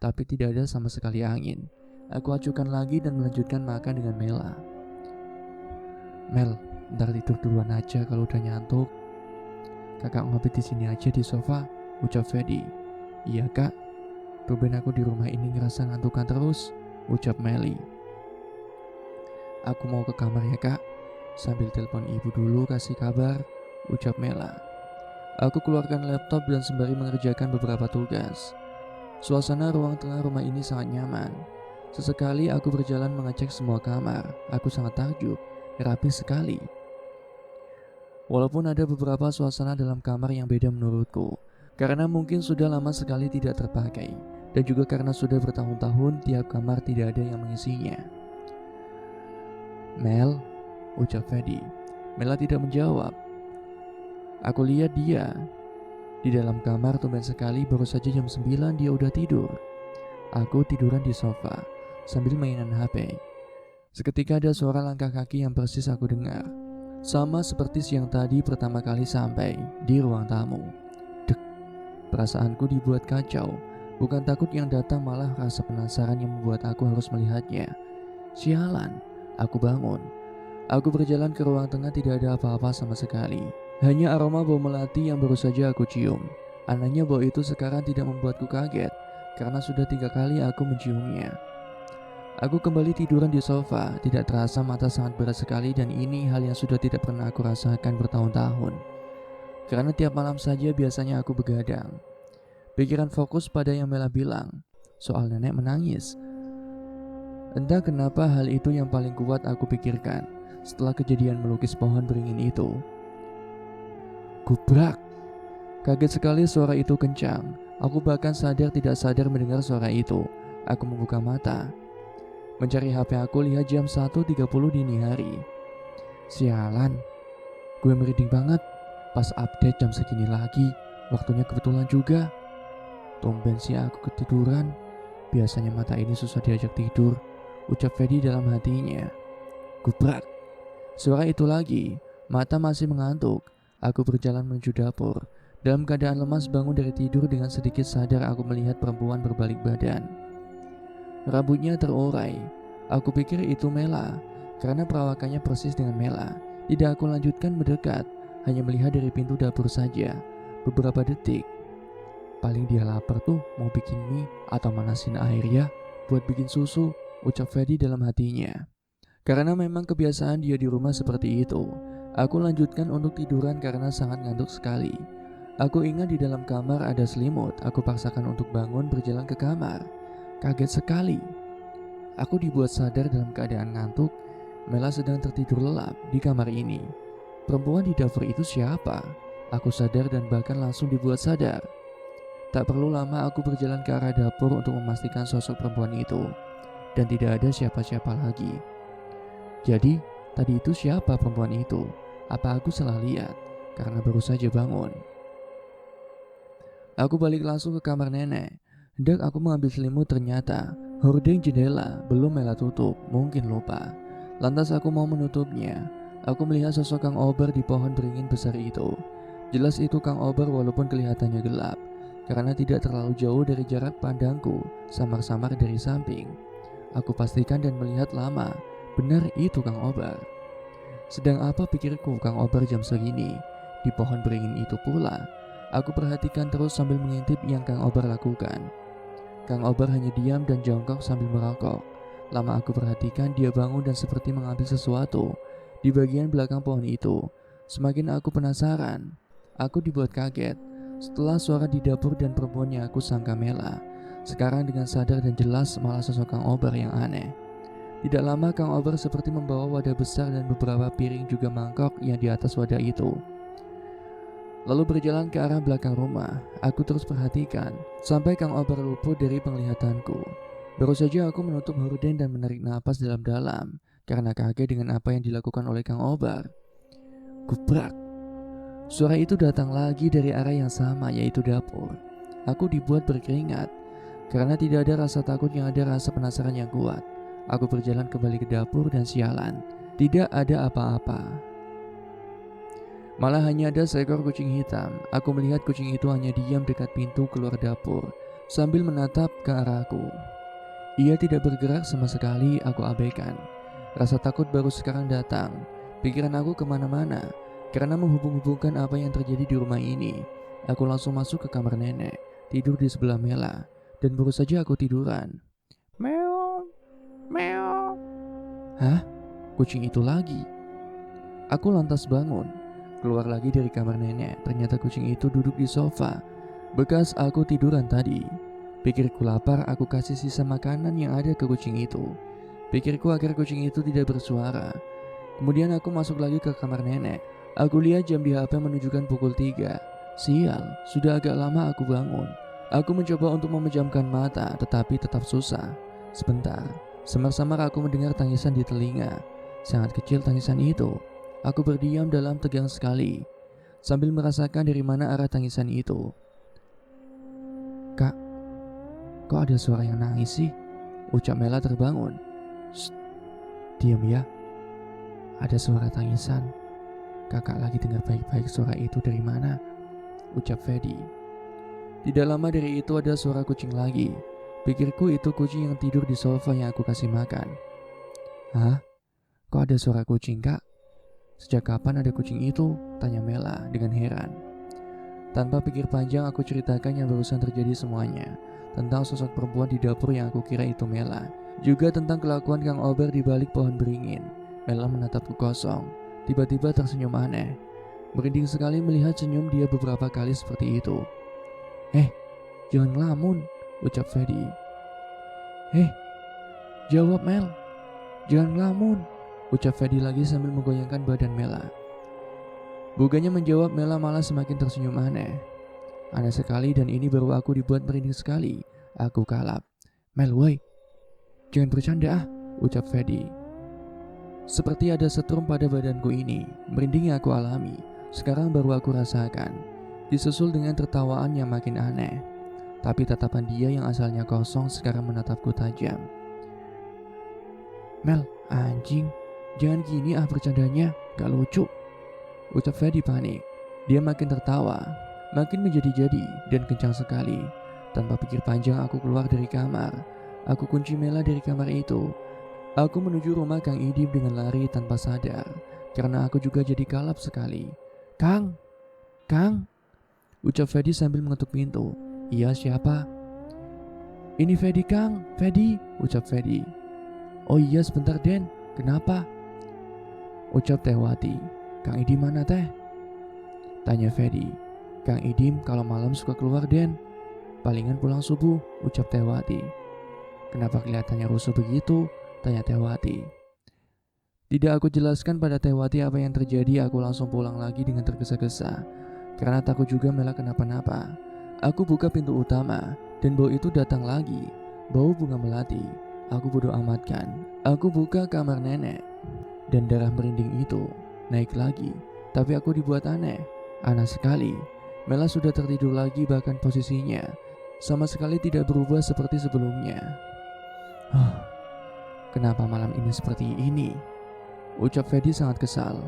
tapi tidak ada sama sekali angin. Aku acuhkan lagi dan melanjutkan makan dengan Mela. Mel, ntar tidur duluan aja kalau udah nyantuk. Kakak ngopi di sini aja di sofa, ucap Fedi. Iya kak, tumben aku di rumah ini ngerasa ngantukan terus, ucap Meli. Aku mau ke kamar ya kak, sambil telepon ibu dulu kasih kabar, ucap Mela. Aku keluarkan laptop dan sembari mengerjakan beberapa tugas. Suasana ruang tengah rumah ini sangat nyaman. Sesekali aku berjalan mengecek semua kamar. Aku sangat takjub, rapi sekali. Walaupun ada beberapa suasana dalam kamar yang beda menurutku, karena mungkin sudah lama sekali tidak terpakai, dan juga karena sudah bertahun-tahun tiap kamar tidak ada yang mengisinya. Mel, ucap Fedi. Mela tidak menjawab. Aku lihat dia di dalam kamar. Tumben sekali, baru saja jam 9 dia udah tidur. Aku tiduran di sofa sambil mainan HP. Seketika ada suara langkah kaki yang persis aku dengar, sama seperti siang tadi pertama kali sampai di ruang tamu. Dek, perasaanku dibuat kacau. Bukan takut yang datang, malah rasa penasaran yang membuat aku harus melihatnya. Sialan, aku bangun. Aku berjalan ke ruang tengah, tidak ada apa-apa sama sekali. Hanya aroma bau melati yang baru saja aku cium. Anehnya bau itu sekarang tidak membuatku kaget, karena sudah 3 kali aku menciumnya. Aku kembali tiduran di sofa, tidak terasa mata sangat berat sekali, dan ini hal yang sudah tidak pernah aku rasakan bertahun-tahun. Karena tiap malam saja biasanya aku begadang. Pikiran fokus pada yang Mela bilang, soal nenek menangis. Entah kenapa hal itu yang paling kuat aku pikirkan setelah kejadian melukis pohon beringin itu. Gubrak! Kaget sekali suara itu kencang. Aku bahkan sadar tidak sadar mendengar suara itu. Aku membuka mata. Mencari HP aku, lihat jam 1.30 dini hari. Sialan, gue merinding banget. Pas update jam segini lagi, waktunya kebetulan juga. Tumben sih aku ketiduran. Biasanya mata ini susah diajak tidur, ucap Fedi dalam hatinya. Gubrak! Suara itu lagi. Mata masih mengantuk. Aku berjalan menuju dapur. Dalam keadaan lemas bangun dari tidur, dengan sedikit sadar aku melihat perempuan berbalik badan. Rambutnya terurai. Aku pikir itu Mela, karena perawakannya persis dengan Mela. Tidak aku lanjutkan mendekat, hanya melihat dari pintu dapur saja. Beberapa detik. Paling dia lapar tuh, mau bikin mie atau manasin air ya, buat bikin susu, ucap Fedi dalam hatinya. Karena memang kebiasaan dia di rumah seperti itu, aku lanjutkan untuk tiduran karena sangat ngantuk sekali. Aku ingat di dalam kamar ada selimut. Aku paksakan untuk bangun, berjalan ke kamar. Kaget sekali. Aku dibuat sadar dalam keadaan ngantuk. Mela sedang tertidur lelap di kamar ini. Perempuan di dapur itu siapa? Aku sadar dan bahkan langsung dibuat sadar. Tak perlu lama aku berjalan ke arah dapur untuk memastikan sosok perempuan itu. Dan tidak ada siapa-siapa lagi. Jadi, tadi itu siapa perempuan itu? Apa aku salah lihat? Karena baru saja bangun. Aku balik langsung ke kamar nenek. Hendak aku mengambil selimut, ternyata hordeng jendela belum Mela tutup, mungkin lupa. Lantas aku mau menutupnya. Aku melihat sosok Kang Ober di pohon beringin besar itu. Jelas itu Kang Ober walaupun kelihatannya gelap, karena tidak terlalu jauh dari jarak pandangku, samar-samar dari samping. Aku pastikan dan melihat lama. Benar itu Kang Ober. Sedang apa pikirku Kang Ober jam segini di pohon beringin itu pula. Aku perhatikan terus sambil mengintip yang Kang Ober lakukan. Kang Obar hanya diam dan jongkok sambil merokok. Lama aku perhatikan, dia bangun dan seperti mengambil sesuatu di bagian belakang pohon itu. Semakin aku penasaran, aku dibuat kaget. Setelah suara di dapur dan perempuannya aku sangka Mela. Sekarang dengan sadar dan jelas malah sosok Kang Obar yang aneh. Tidak lama Kang Obar seperti membawa wadah besar dan beberapa piring juga mangkok yang di atas wadah itu. Lalu berjalan ke arah belakang rumah. Aku terus perhatikan sampai Kang Obar luput dari penglihatanku. Baru saja aku menutup horden dan menarik napas dalam-dalam karena kaget dengan apa yang dilakukan oleh Kang Obar. Gubrak. Suara itu datang lagi dari arah yang sama, yaitu dapur. Aku dibuat berkeringat karena tidak ada rasa takut, yang ada rasa penasaran yang kuat. Aku berjalan kembali ke dapur dan sialan, tidak ada apa-apa. Malah hanya ada seekor kucing hitam. Aku melihat kucing itu hanya diam dekat pintu keluar dapur sambil menatap ke arahku. Ia tidak bergerak sama sekali. Aku abaikan. Rasa takut baru sekarang datang. Pikiran aku kemana-mana karena menghubung-hubungkan apa yang terjadi di rumah ini. Aku langsung masuk ke kamar nenek, tidur di sebelah Mela, dan baru saja aku tiduran. Meow, meow. Hah? Kucing itu lagi. Aku lantas bangun, keluar lagi dari kamar nenek. Ternyata kucing itu duduk di sofa bekas aku tiduran tadi. Pikirku lapar, aku kasih sisa makanan yang ada ke kucing itu. Pikirku agar kucing itu tidak bersuara. Kemudian aku masuk lagi ke kamar nenek. Aku lihat jam di HP menunjukkan pukul 3. Sial, sudah agak lama aku bangun. Aku mencoba untuk memejamkan mata, tetapi tetap susah. Sebentar, samar-samar aku mendengar tangisan di telinga. Sangat kecil tangisan itu. Aku berdiam dalam tegang sekali, sambil merasakan dari mana arah tangisan itu. Kak, kok ada suara yang nangis sih? Ucap Mela terbangun. Shh, diam ya. Ada suara tangisan. Kakak lagi dengar baik-baik suara itu dari mana? Ucap Fedi. Tidak lama dari itu ada suara kucing lagi. Pikirku itu kucing yang tidur di sofa yang aku kasih makan. Hah? Kok ada suara kucing, Kak? Sejak kapan ada kucing itu? Tanya Mela dengan heran. Tanpa pikir panjang aku ceritakan yang barusan terjadi semuanya. Tentang sosok perempuan di dapur yang aku kira itu Mela. Juga tentang kelakuan Kang Obar di balik pohon beringin. Mela menatapku kosong. Tiba-tiba tersenyum aneh. Merinding sekali melihat senyum dia beberapa kali seperti itu. Jangan ngelamun, ucap Fedi. Jawab Mel. Jangan ngelamun, ucap Fedi lagi sambil menggoyangkan badan Mela. Bukannya menjawab, Mela malah semakin tersenyum aneh. Aneh sekali, dan ini baru aku dibuat merinding sekali. Aku kalap. Mel, woi, jangan bercanda ah, ucap Fedi. Seperti ada setrum pada badanku ini. Merinding yang aku alami sekarang baru aku rasakan, disusul dengan tertawaan yang makin aneh. Tapi tatapan dia yang asalnya kosong sekarang menatapku tajam. Mel, anjing, jangan gini ah bercandanya, gak lucu, ucap Fedi panik. Dia makin tertawa, makin menjadi-jadi dan kencang sekali. Tanpa pikir panjang aku keluar dari kamar. Aku kunci Mela dari kamar itu. Aku menuju rumah Kang Idim dengan lari tanpa sadar, karena aku juga jadi kalap sekali. Kang, ucap Fedi sambil mengetuk pintu. Iya, siapa? Ini Fedi, Kang, Fedi, ucap Fedi. Oh iya, sebentar Den, kenapa? Ucap Tehwati. Kang Idim mana teh? Tanya Fedi. Kang Idim kalau malam suka keluar Den, palingan pulang subuh, ucap Tehwati. Kenapa kelihatannya rusuh begitu? Tanya Tehwati. Tidak aku jelaskan pada Tehwati apa yang terjadi. Aku langsung pulang lagi dengan tergesa-gesa, karena takut juga Mela kenapa-napa. Aku buka pintu utama, dan bau itu datang lagi. Bau bunga melati. Aku bodoh amatkan. Aku buka kamar nenek, dan darah merinding itu naik lagi. Tapi aku dibuat aneh. Aneh sekali. Mela sudah tertidur lagi, bahkan posisinya sama sekali tidak berubah seperti sebelumnya. Kenapa malam ini seperti ini? Ucap Fedi sangat kesal.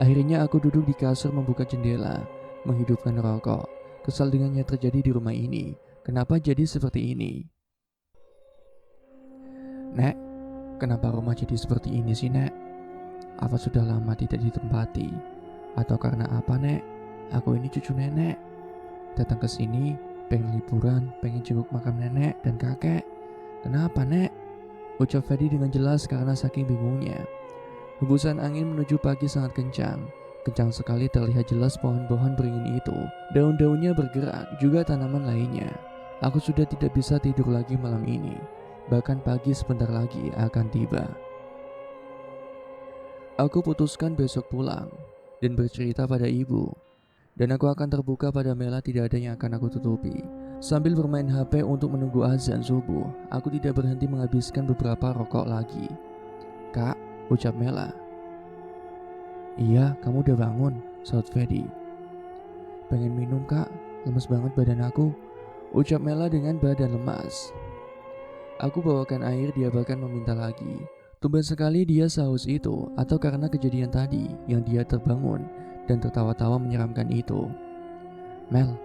Akhirnya aku duduk di kasur membuka jendela, menghidupkan rokok. Kesal dengan yang terjadi di rumah ini. Kenapa jadi seperti ini? Nek, kenapa rumah jadi seperti ini sih, Nek? Apa sudah lama tidak ditempati? Atau karena apa, Nek? Aku ini cucu nenek. Datang ke sini Pengen liburan, pengen jenguk makam nenek dan kakek. Kenapa, Nek? Ucap Fedi dengan jelas karena saking bingungnya. Hembusan angin menuju pagi sangat kencang. Kencang sekali terlihat jelas pohon-pohon beringin itu. Daun-daunnya bergerak, juga tanaman lainnya. Aku sudah tidak bisa tidur lagi malam ini. Bahkan pagi sebentar lagi akan tiba. Aku putuskan besok pulang dan bercerita pada ibu. Dan aku akan terbuka pada Mela, tidak ada yang akan aku tutupi. Sambil bermain HP untuk menunggu azan subuh, aku tidak berhenti menghabiskan beberapa rokok lagi. Kak, ucap Mela. Iya, kamu udah bangun, saut Fedi. Pengen minum kak, lemes banget badan aku, ucap Mela dengan badan lemas. Aku bawakan air, dia bahkan meminta lagi. Tumben sekali dia saus itu, atau karena kejadian tadi yang dia terbangun dan tertawa-tawa menyeramkan itu. Mel,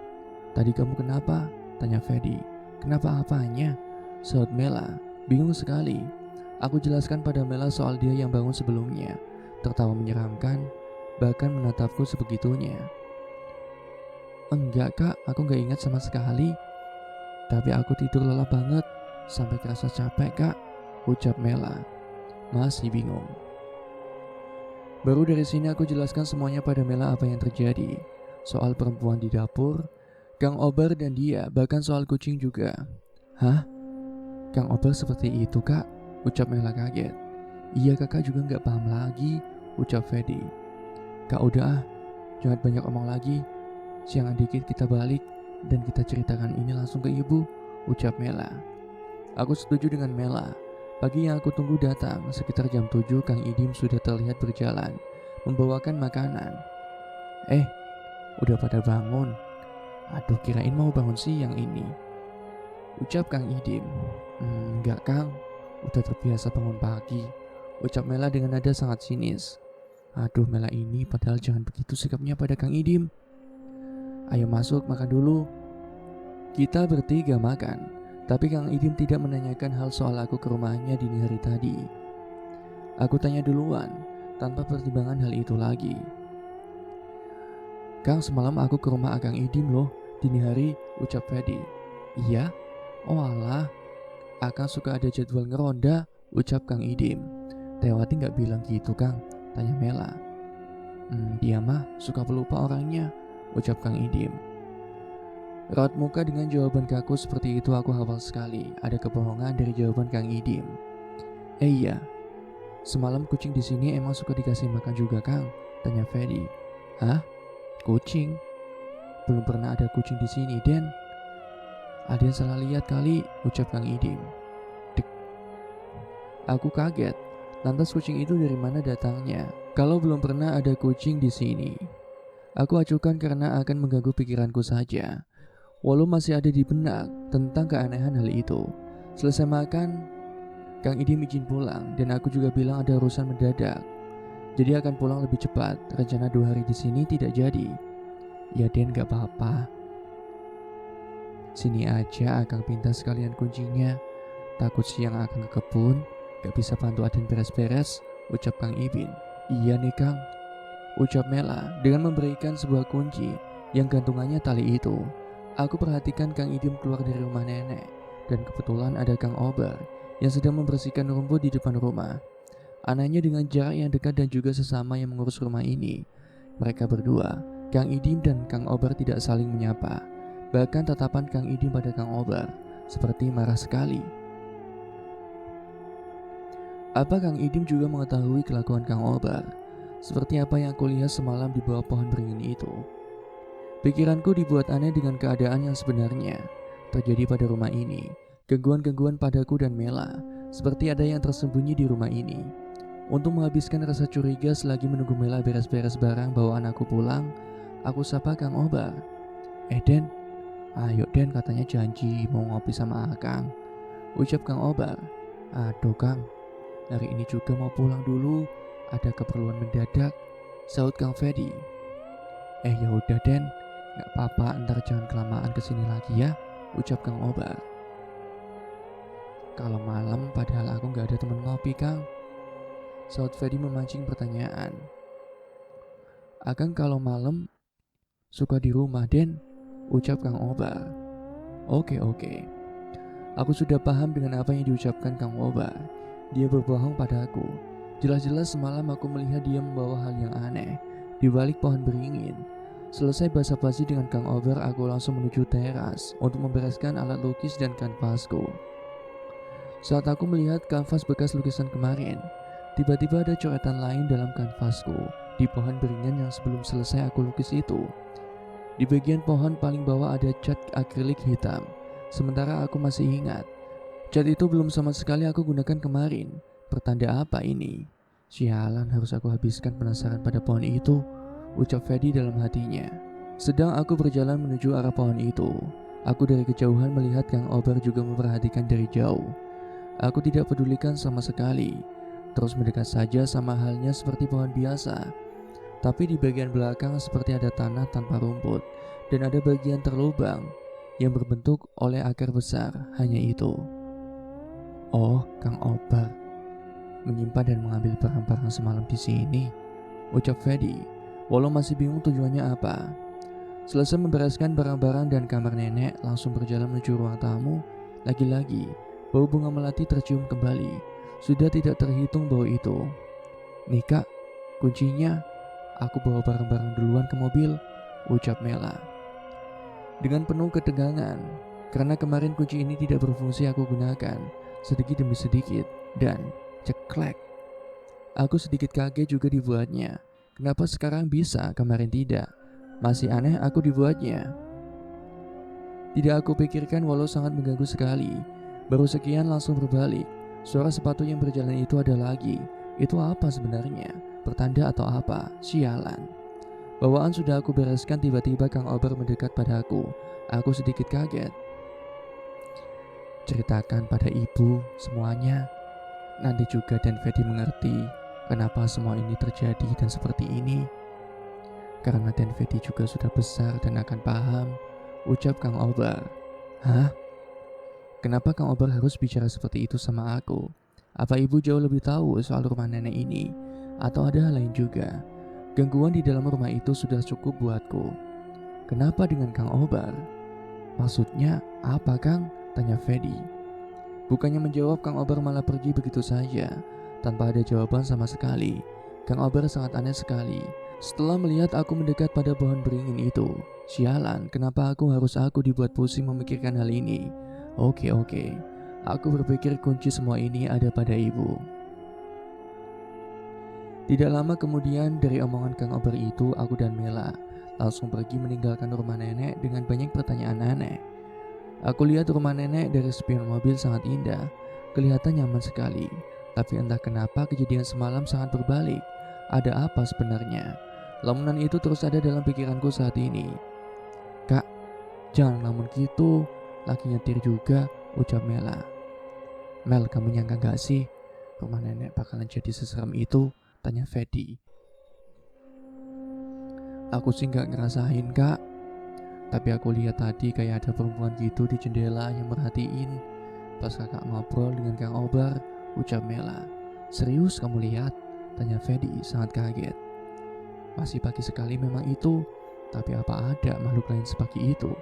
tadi kamu kenapa? Tanya Fedi. Kenapa apanya? Saut Mela, bingung sekali. Aku jelaskan pada Mela soal dia yang bangun sebelumnya. Tertawa menyeramkan, bahkan menatapku sebegitunya. Enggak kak, aku gak ingat sama sekali. Tapi aku tidur lelah banget, sampai kerasa capek kak, ucap Mela. Masih bingung. Baru dari sini aku jelaskan semuanya pada Mela apa yang terjadi. Soal perempuan di dapur, Kang Obar dan dia, bahkan soal kucing juga. Hah? Kang Obar seperti itu kak, ucap Mela kaget. Iya kakak juga gak paham lagi, ucap Fedi. Kak udah jangan banyak omong lagi. Siangan dikit kita balik dan kita ceritakan ini langsung ke ibu, ucap Mela. Aku setuju dengan Mela. Pagi yang aku tunggu datang, sekitar jam 7 Kang Idim sudah terlihat berjalan, membawakan makanan. Udah pada bangun? Aduh, kirain mau bangun siang ini, ucap Kang Idim. Enggak Kang, udah terbiasa bangun pagi, ucap Mela dengan nada sangat sinis. Aduh Mela ini padahal jangan begitu sikapnya pada Kang Idim. Ayo masuk makan dulu. Kita bertiga makan, tapi Kang Idim tidak menanyakan hal soal aku ke rumahnya dini hari tadi. Aku tanya duluan, tanpa pertimbangan hal itu lagi. Kang, semalam aku ke rumah Kang Idim loh, dini hari, ucap Fedi. Iya? Oh alah, Akang suka ada jadwal ngeronda, ucap Kang Idim. Tewati gak bilang gitu Kang, tanya Mela. Dia mah suka pelupa orangnya, ucap Kang Idim. Raut muka dengan jawaban kaku seperti itu aku hafal sekali. Ada kebohongan dari jawaban Kang Idim. Iya, semalam kucing di sini emang suka dikasih makan juga Kang, tanya Fedi. Hah? Kucing? Belum pernah ada kucing di sini, Den. Ada yang salah lihat kali, ucap Kang Idim. Dek. Aku kaget. Lantas kucing itu dari mana datangnya? Kalau belum pernah ada kucing di sini. Aku acuhkan karena akan mengganggu pikiranku saja. Walau masih ada di benak tentang keanehan hal itu. Selesai makan, Kang Idim izin pulang dan aku juga bilang ada urusan mendadak. Jadi akan pulang lebih cepat. Rencana 2 hari di sini tidak jadi. Ya Den, gak apa-apa. Sini aja Akang pinta sekalian kuncinya. Takut siang Akang ke kebun, gak bisa bantu Aden beres-beres, ucap Kang Ibin. Iya nih Kang, ucap Mela dengan memberikan sebuah kunci yang gantungannya tali itu. Aku perhatikan Kang Idim keluar dari rumah nenek, dan kebetulan ada Kang Obar yang sedang membersihkan rumput di depan rumah. Anehnya dengan jarak yang dekat dan juga sesama yang mengurus rumah ini, mereka berdua, Kang Idim dan Kang Obar tidak saling menyapa. Bahkan tatapan Kang Idim pada Kang Obar seperti marah sekali. Apa Kang Idim juga mengetahui kelakuan Kang Obar? Seperti apa yang aku lihat semalam di bawah pohon beringin itu. Pikiranku dibuat aneh dengan keadaan yang sebenarnya terjadi pada rumah ini. Gangguan-gangguan padaku dan Mela, seperti ada yang tersembunyi di rumah ini. Untuk menghabiskan rasa curiga selagi menunggu Mela beres-beres barang bawaan aku pulang, aku sapa Kang Obar. Den, ayo Den, katanya janji mau ngopi sama Akang, ucap Kang Obar. Aduh Kang, hari ini juga mau pulang dulu, ada keperluan mendadak, saut Kang Fedi. Ya udah Den, gak apa-apa, ntar jangan kelamaan kesini lagi ya, ucap Kang Obar. Kalau malam padahal aku gak ada temen ngopi Kang, saut Fedi memancing pertanyaan. Akang kalau malam suka di rumah Den, ucap Kang Obar. Oke. Aku sudah paham dengan apa yang diucapkan Kang Obar. Dia berbohong padaku. Jelas-jelas semalam aku melihat dia membawa hal yang aneh di balik pohon beringin. Selesai basa-basi dengan Kang Obar, aku langsung menuju teras untuk membereskan alat lukis dan kanvasku. Saat aku melihat kanvas bekas lukisan kemarin, tiba-tiba ada coretan lain dalam kanvasku di pohon beringin yang sebelum selesai aku lukis itu. Di bagian pohon paling bawah ada cat akrilik hitam. Sementara aku masih ingat, cat itu belum sama sekali aku gunakan kemarin. Pertanda apa ini? Sialan, harus aku habiskan penasaran pada pohon itu, ucap Fedi dalam hatinya. Sedang aku berjalan menuju arah pohon itu, aku dari kejauhan melihat Kang Obar juga memperhatikan dari jauh. Aku tidak pedulikan sama sekali, terus mendekat saja sama halnya seperti pohon biasa. Tapi di bagian belakang seperti ada tanah tanpa rumput, dan ada bagian terlubang yang berbentuk oleh akar besar, hanya itu. Oh, Kang Obar menyimpan dan mengambil barang-barang semalam di sini, ucap Fedi, walau masih bingung tujuannya apa. Selesai membereskan barang-barang dan kamar nenek, langsung berjalan menuju ruang tamu. Lagi-lagi, bau bunga melati tercium kembali. Sudah tidak terhitung bau itu. Nih Kak, kuncinya. Aku bawa barang-barang duluan ke mobil, ucap Mela. Dengan penuh ketegangan, karena kemarin kunci ini tidak berfungsi aku gunakan sedikit demi sedikit, dan ceklek. Aku sedikit kaget juga dibuatnya. Kenapa sekarang bisa, kemarin tidak? Masih aneh aku dibuatnya. Tidak aku pikirkan walau sangat mengganggu sekali. Baru sekian langsung berbalik. Suara sepatu yang berjalan itu ada lagi. Itu apa sebenarnya? Pertanda atau apa? Sialan. Bawaan sudah aku bereskan, tiba-tiba Kang Obar mendekat padaku. Aku sedikit kaget. Ceritakan pada ibu semuanya. Nanti juga dan Fedi mengerti kenapa semua ini terjadi dan seperti ini. Karena Dan Fedi juga sudah besar dan akan paham, ucap Kang Obar. Hah? Kenapa Kang Obar harus bicara seperti itu sama aku? Apa ibu jauh lebih tahu soal rumah nenek ini? Atau ada hal lain juga? Gangguan di dalam rumah itu sudah cukup buatku. Kenapa dengan Kang Obar? Maksudnya apa Kang? Tanya Fedi. Bukannya menjawab, Kang Obar malah pergi begitu saja, tanpa ada jawaban sama sekali. Kang Obar sangat aneh sekali. Setelah melihat aku mendekat pada pohon beringin itu, sialan, kenapa harus aku dibuat pusing memikirkan hal ini? Oke. Aku berpikir kunci semua ini ada pada ibu. Tidak lama kemudian dari omongan Kang Obar itu, aku dan Mela langsung pergi meninggalkan rumah nenek dengan banyak pertanyaan aneh. Aku lihat rumah nenek dari spion mobil sangat indah, kelihatan nyaman sekali. Tapi entah kenapa kejadian semalam sangat berbalik. Ada apa sebenarnya? Lamunan itu terus ada dalam pikiranku saat ini. Kak, jangan lamun gitu, laki nyetir juga, ucap Mela. Mel, kamu nyangka gak sih rumah nenek bakalan jadi seserem itu? Tanya Fedi. Aku sih gak ngerasain Kak, tapi aku lihat tadi kayak ada perempuan gitu di jendela yang merhatiin pas kakak ngobrol dengan Kang Obar, ucap Mela. Serius kamu lihat? Tanya Fedi sangat kaget. Masih pagi sekali memang itu, tapi apa ada makhluk lain sepagi itu?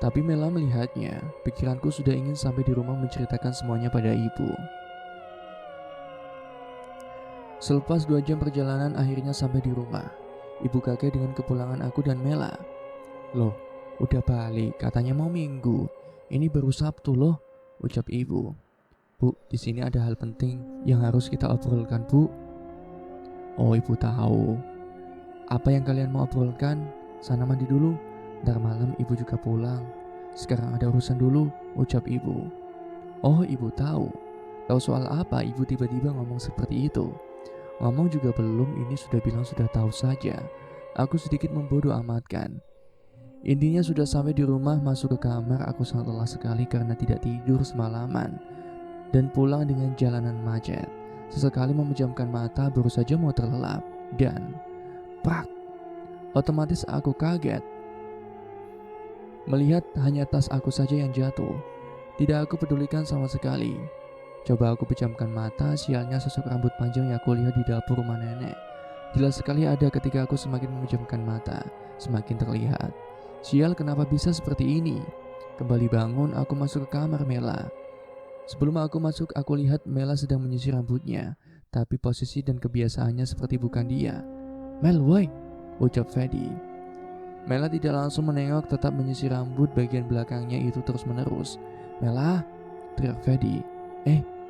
Tapi Mela melihatnya, pikiranku sudah ingin sampai di rumah menceritakan semuanya pada ibu. Selepas 2 jam perjalanan akhirnya sampai di rumah. Ibu kaget dengan kepulangan aku dan Mela. Loh, udah balik, katanya mau Minggu. Ini baru Sabtu loh, ucap ibu. Bu, di sini ada hal penting yang harus kita obrolkan, Bu. Oh, ibu tahu. Apa yang kalian mau obrolkan? Sana mandi dulu. Ntar malam ibu juga pulang. Sekarang ada urusan dulu, ucap ibu. Oh, ibu tahu. Tahu soal apa ibu tiba-tiba ngomong seperti itu? Ngomong juga belum, ini sudah bilang sudah tahu saja. Aku sedikit membodoh amatkan. Intinya sudah sampai di rumah, masuk ke kamar, aku sangat lelah sekali karena tidak tidur semalaman dan pulang dengan jalanan macet. Sesekali memejamkan mata baru saja mau terlelap dan prak. Otomatis aku kaget melihat hanya tas aku saja yang jatuh. Tidak aku pedulikan sama sekali. Coba aku pejamkan mata, sialnya sosok rambut panjang yang aku lihat di dapur rumah nenek. Jelas sekali ada ketika aku semakin memejamkan mata, semakin terlihat. Sial, kenapa bisa seperti ini? Kembali bangun, aku masuk ke kamar Mela. Sebelum aku masuk, aku lihat Mela sedang menyisir rambutnya, tapi posisi dan kebiasaannya seperti bukan dia. "Mel, woi," ucap Fedi. Mela tidak langsung menengok, tetap menyisir rambut bagian belakangnya itu terus-menerus. "Mela," teriak Fedi.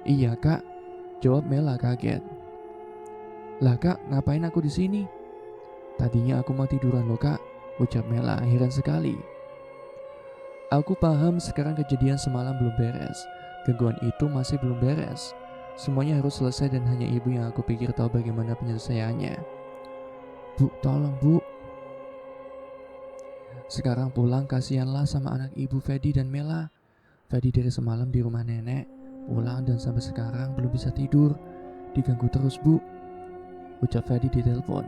Iya kak," jawab Mela kaget. "Lah kak, ngapain aku di sini?" "Tadinya aku mau tiduran loh kak," ucap Mela heran sekali. Aku paham sekarang kejadian semalam belum beres. Gangguan itu masih belum beres. Semuanya harus selesai dan hanya ibu yang aku pikir tahu bagaimana penyelesaiannya. "Bu, tolong bu." "Sekarang pulang, kasihanlah sama anak ibu Fedi dan Mela. Fedi dari semalam di rumah nenek, pulang dan sampai sekarang belum bisa tidur. Diganggu terus bu," ucap Fedi di telepon.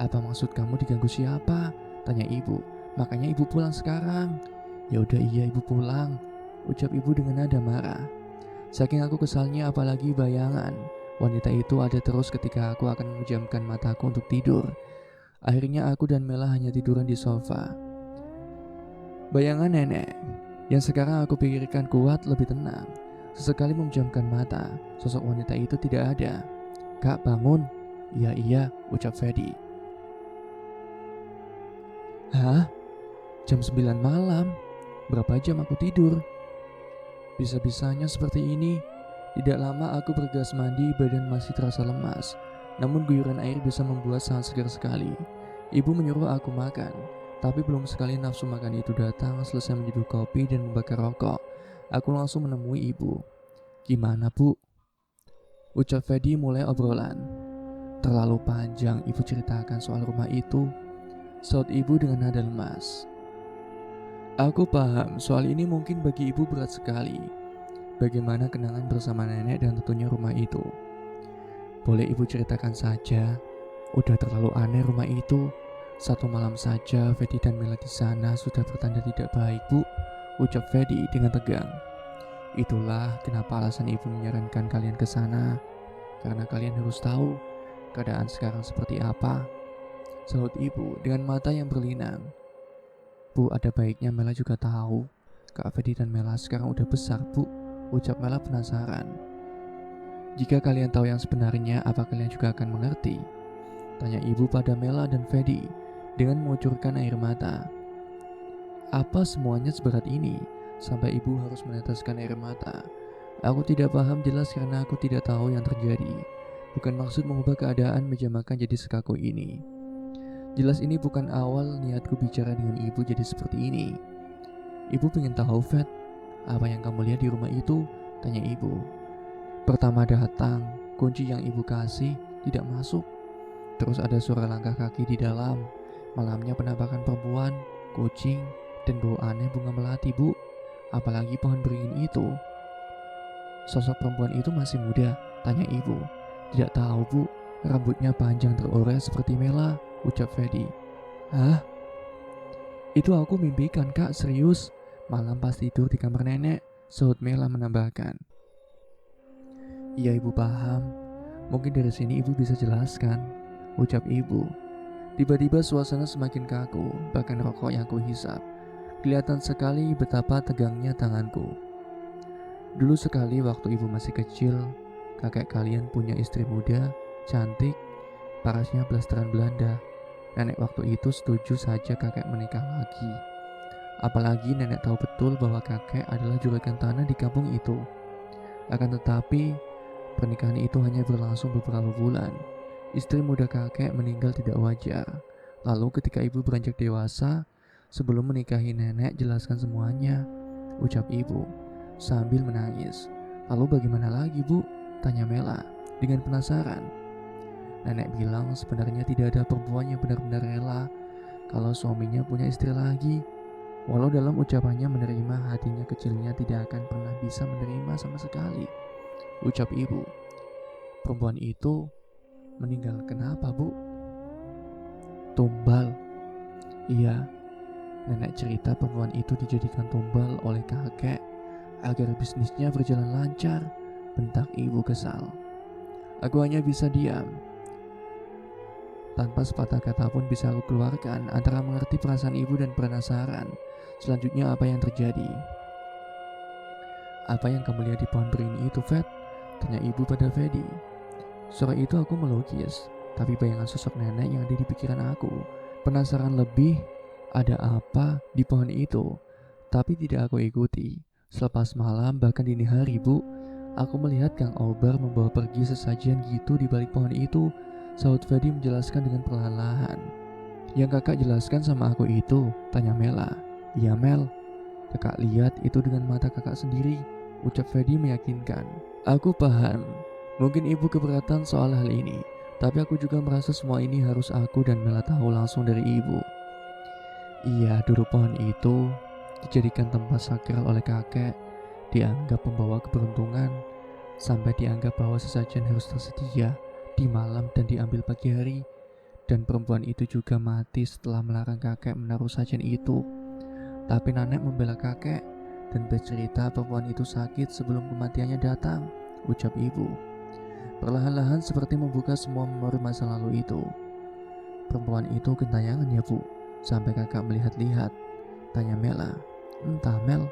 "Apa maksud kamu diganggu siapa?" tanya ibu. "Makanya ibu pulang sekarang." "Ya udah iya ibu pulang," ucap ibu dengan nada marah. Saking aku kesalnya, apalagi bayangan wanita itu ada terus ketika aku akan memejamkan mataku untuk tidur. Akhirnya aku dan Mela hanya tiduran di sofa. Bayangan nenek yang sekarang aku pikirkan kuat lebih tenang. Sesekali memejamkan mata, sosok wanita itu tidak ada. "Kak, bangun." "Iya iya," ucap Fedi. "Hah? Jam 9 malam? Berapa jam aku tidur?" Bisa-bisanya seperti ini. Tidak lama aku bergas mandi, badan masih terasa lemas. Namun guyuran air bisa membuat sangat segar sekali. Ibu menyuruh aku makan, tapi belum sekali nafsu makan itu datang, selesai menyeduh kopi dan membakar rokok, aku langsung menemui ibu. "Gimana bu?" ucap Fedi mulai obrolan. "Terlalu panjang ibu ceritakan soal rumah itu," saut ibu dengan nada lemas. Aku paham soal ini mungkin bagi ibu berat sekali. Bagaimana kenangan bersama nenek dan tentunya rumah itu. "Boleh ibu ceritakan saja. Udah terlalu aneh rumah itu. Satu malam saja Fedi dan Mela di sana sudah bertanda tidak baik bu," ucap Fedi dengan tegang. "Itulah kenapa alasan ibu menyarankan kalian ke sana. Karena kalian harus tahu keadaan sekarang seperti apa," saut ibu dengan mata yang berlinang. "Bu, ada baiknya Mela juga tahu. Kak Fedi dan Mela sekarang udah besar bu," ucap Mela penasaran. "Jika kalian tahu yang sebenarnya, apa kalian juga akan mengerti?" tanya ibu pada Mela dan Fedi dengan mengucurkan air mata. Apa semuanya seberat ini sampai ibu harus meneteskan air mata? Aku tidak paham jelas karena aku tidak tahu yang terjadi. Bukan maksud mengubah keadaan menjamakan jadi sekaku ini. Jelas ini bukan awal niatku bicara dengan ibu jadi seperti ini. "Ibu pengen tahu, Fed, apa yang kamu lihat di rumah itu?" tanya ibu. "Pertama datang, kunci yang ibu kasih tidak masuk. Terus ada suara langkah kaki di dalam. Malamnya penampakan perempuan, kucing, dan bau aneh bunga melati bu. Apalagi pohon beringin itu." "Sosok perempuan itu masih muda?" tanya ibu. "Tidak tahu bu, rambutnya panjang terurai seperti Mela," ucap Fedi. "Hah? Itu aku mimpikan kak, serius. Malam pas tidur di kamar nenek," saut Mela menambahkan. "Iya ibu paham. Mungkin dari sini ibu bisa jelaskan," ucap ibu. Tiba-tiba suasana semakin kaku, bahkan rokok yang kuhisap. Kelihatan sekali betapa tegangnya tanganku. "Dulu sekali waktu ibu masih kecil, kakek kalian punya istri muda, cantik, parasnya blasteran Belanda. Nenek waktu itu setuju saja kakek menikah lagi. Apalagi nenek tahu betul bahwa kakek adalah juragan tanah di kampung itu. Akan tetapi, pernikahan itu hanya berlangsung beberapa bulan. Istri muda kakek meninggal tidak wajar. Lalu ketika ibu beranjak dewasa, sebelum menikahi nenek jelaskan semuanya," ucap ibu sambil menangis. "Lalu bagaimana lagi bu?" tanya Mela dengan penasaran. "Nenek bilang sebenarnya tidak ada perempuan yang benar-benar rela kalau suaminya punya istri lagi. Walau dalam ucapannya menerima, hatinya kecilnya tidak akan pernah bisa menerima sama sekali," ucap ibu. "Perempuan itu meninggal kenapa bu?" "Tumbal." "Iya, nenek cerita perempuan itu dijadikan tumbal oleh kakek agar bisnisnya berjalan lancar," bentak ibu kesal. Aku hanya bisa diam. Tanpa sepatah kata pun bisa aku keluarkan antara mengerti perasaan ibu dan penasaran. Selanjutnya apa yang terjadi? Apa yang kamu lihat di pohon beringin itu, Fed? Tanya ibu pada Fedi. Sore itu aku melukis, tapi bayangan sosok nenek yang ada di pikiran aku. Penasaran lebih, ada apa di pohon itu? Tapi tidak aku ikuti. Selepas malam, bahkan dini hari, Bu, aku melihat Kang Obar membawa pergi sesajian gitu di balik pohon itu. Sahut Fedi menjelaskan dengan perlahan-lahan. Yang kakak jelaskan sama aku itu, tanya Mela. Iya Mel, kakak lihat itu dengan mata kakak sendiri, ucap Fedi meyakinkan. Aku paham, mungkin ibu keberatan soal hal ini, tapi aku juga merasa semua ini harus aku dan Mela tahu langsung dari ibu. Iya, dulu pohon itu dijadikan tempat sakral oleh kakek, dianggap membawa keberuntungan, sampai dianggap bahwa sesajen harus tersedia di malam dan diambil pagi hari. Dan perempuan itu juga mati setelah melarang kakek menaruh sajen itu. Tapi nenek membela kakek dan bercerita perempuan itu sakit sebelum kematiannya datang, ucap ibu. Perlahan-lahan seperti membuka semua memori masa lalu itu. Perempuan itu gentayangan ya Bu, sampai kakak melihat-lihat, tanya Mela. Entah Mel,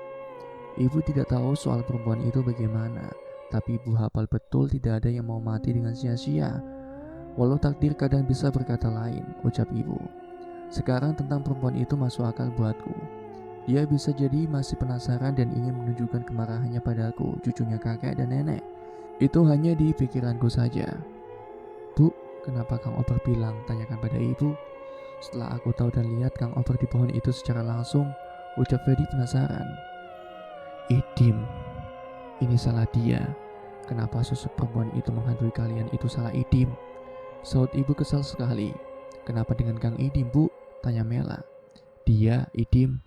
ibu tidak tahu soal perempuan itu bagaimana, tapi ibu hafal betul tidak ada yang mau mati dengan sia-sia. Walau takdir kadang bisa berkata lain, ucap ibu. Sekarang tentang perempuan itu masuk akal buatku. Dia bisa jadi masih penasaran dan ingin menunjukkan kemarahannya padaku, cucunya kakek dan nenek. Itu hanya di pikiranku saja. Bu, kenapa Kang Obar bilang? Tanyakan pada ibu. Setelah aku tahu dan lihat Kang Obar di pohon itu secara langsung, ucap Fedi penasaran. Idim, ini salah dia. Kenapa sosok perempuan itu menghantui kalian itu salah Idim? Saut ibu kesal sekali. Kenapa dengan Kang Idim, Bu? Tanya Mela. Dia, Idim.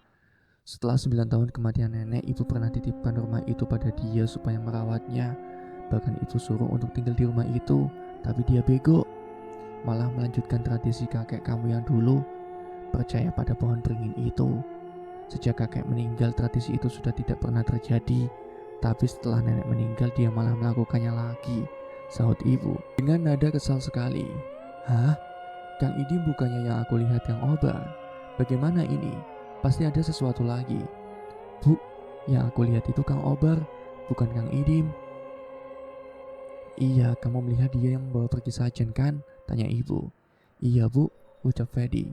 Setelah 9 tahun kematian nenek, ibu pernah titipkan rumah itu pada dia supaya merawatnya. Bahkan ibu suruh untuk tinggal di rumah itu, tapi dia bego. Malah melanjutkan tradisi kakek kamu yang dulu, percaya pada pohon beringin itu. Sejak kakek meninggal, tradisi itu sudah tidak pernah terjadi. Tapi setelah nenek meninggal, dia malah melakukannya lagi, sahut ibu dengan nada kesal sekali. Hah? Kang Idim bukannya yang aku lihat Kang Obar? Bagaimana ini? Pasti ada sesuatu lagi. Bu, yang aku lihat itu Kang Obar, bukan Kang Idim. Iya, kamu melihat dia yang membawa pergi sajen kan? Tanya ibu. Iya Bu, ucap Fedi.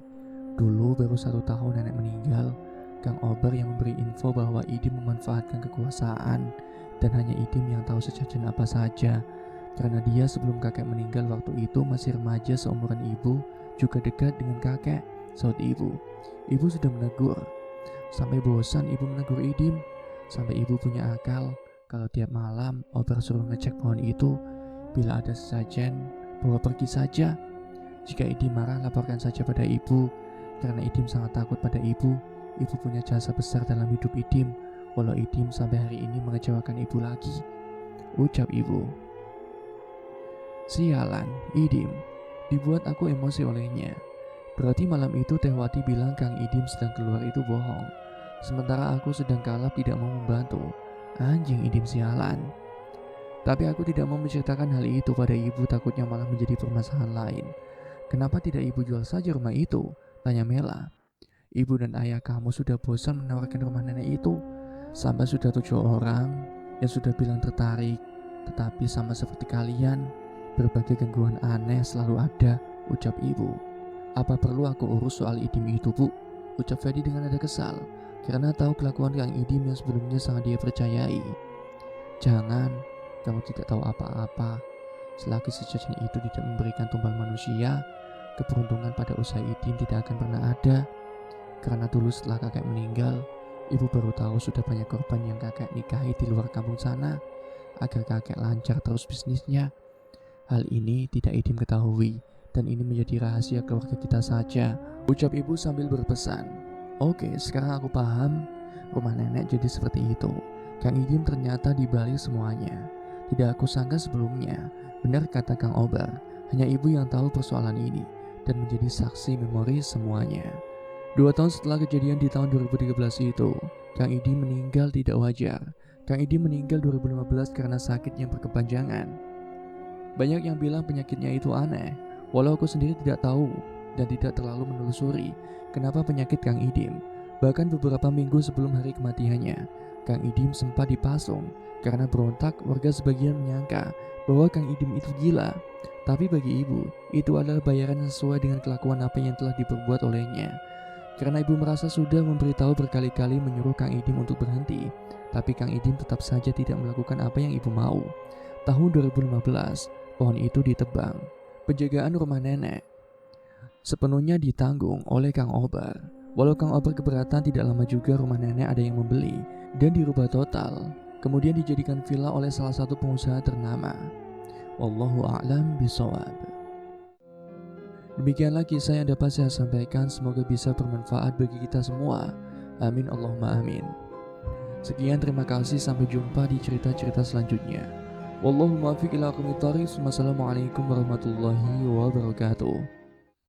Dulu baru 1 tahun nenek meninggal, Kang Obar yang memberi info bahwa Idim memanfaatkan kekuasaan, dan hanya Idim yang tahu sesajen apa saja. Karena dia sebelum kakek meninggal waktu itu masih remaja seumuran ibu, juga dekat dengan kakek, sahut ibu. Ibu sudah menegur. Sampai bosan ibu menegur Idim. Sampai ibu punya akal. Kalau tiap malam Obar suruh ngecek pohon itu. Bila ada sesajen, bawa pergi saja. Jika Idim marah, laporkan saja pada ibu. Karena Idim sangat takut pada ibu. Ibu punya jasa besar dalam hidup Idim. Walau Idim sampai hari ini mengecewakan ibu lagi, ucap ibu. Sialan, Idim. Dibuat aku emosi olehnya. Berarti malam itu Tehwati bilang Kang Idim sedang keluar itu bohong. Sementara aku sedang kalap tidak mau membantu. Anjing Idim sialan. Tapi aku tidak mau menceritakan hal itu pada ibu, takutnya malah menjadi permasalahan lain. Kenapa tidak ibu jual saja rumah itu? Tanya Mela. Ibu dan ayah kamu sudah bosan menawarkan rumah nenek itu. Sampai sudah 7 orang yang sudah bilang tertarik. Tetapi sama seperti kalian, berbagai gangguan aneh selalu ada, ucap ibu. Apa perlu aku urus soal Idim itu, Bu? Ucap Fedi dengan nada kesal, karena tahu kelakuan Kang Idim yang sebelumnya sangat dia percayai. Jangan, kamu tidak tahu apa-apa. Selagi sesajen itu tidak memberikan tumbal manusia, keberuntungan pada usaha Idim tidak akan pernah ada. Karena dulu setelah kakek meninggal, ibu baru tahu sudah banyak korban yang kakek nikahi di luar kampung sana, agar kakek lancar terus bisnisnya. Hal ini tidak Idim ketahui, dan ini menjadi rahasia keluarga kita saja, ucap ibu sambil berpesan. Oke, sekarang aku paham. Rumah nenek jadi seperti itu. Kang Idim ternyata dibalik semuanya. Tidak aku sangka sebelumnya. Benar kata Kang Obar, hanya ibu yang tahu persoalan ini dan menjadi saksi memori semuanya. 2 tahun setelah kejadian di tahun 2013 itu, Kang Idim meninggal tidak wajar. Kang Idim meninggal 2015 karena sakit yang berkepanjangan. Banyak yang bilang penyakitnya itu aneh, walau aku sendiri tidak tahu dan tidak terlalu menelusuri kenapa penyakit Kang Idim. Bahkan beberapa minggu sebelum hari kematiannya, Kang Idim sempat dipasung karena berontak. Warga sebagian menyangka bahwa Kang Idim itu gila, tapi bagi ibu, itu adalah bayaran sesuai dengan kelakuan apa yang telah diperbuat olehnya. Karena ibu merasa sudah memberitahu berkali-kali menyuruh Kang Idim untuk berhenti, tapi Kang Idim tetap saja tidak melakukan apa yang ibu mau. Tahun 2015, pohon itu ditebang. Penjagaan rumah nenek sepenuhnya ditanggung oleh Kang Obar. Walau Kang Obar keberatan, tidak lama juga rumah nenek ada yang membeli dan dirubah total. Kemudian dijadikan villa oleh salah satu pengusaha ternama. Wallahu a'lam bishawab. Demikianlah kisah yang dapat saya sampaikan, semoga bisa bermanfaat bagi kita semua. Amin Allahumma amin. Sekian, terima kasih, sampai jumpa di cerita-cerita selanjutnya. Wallahu muwaffiq ila aqwamit thoriq. Wassalamualaikum warahmatullahi wabarakatuh.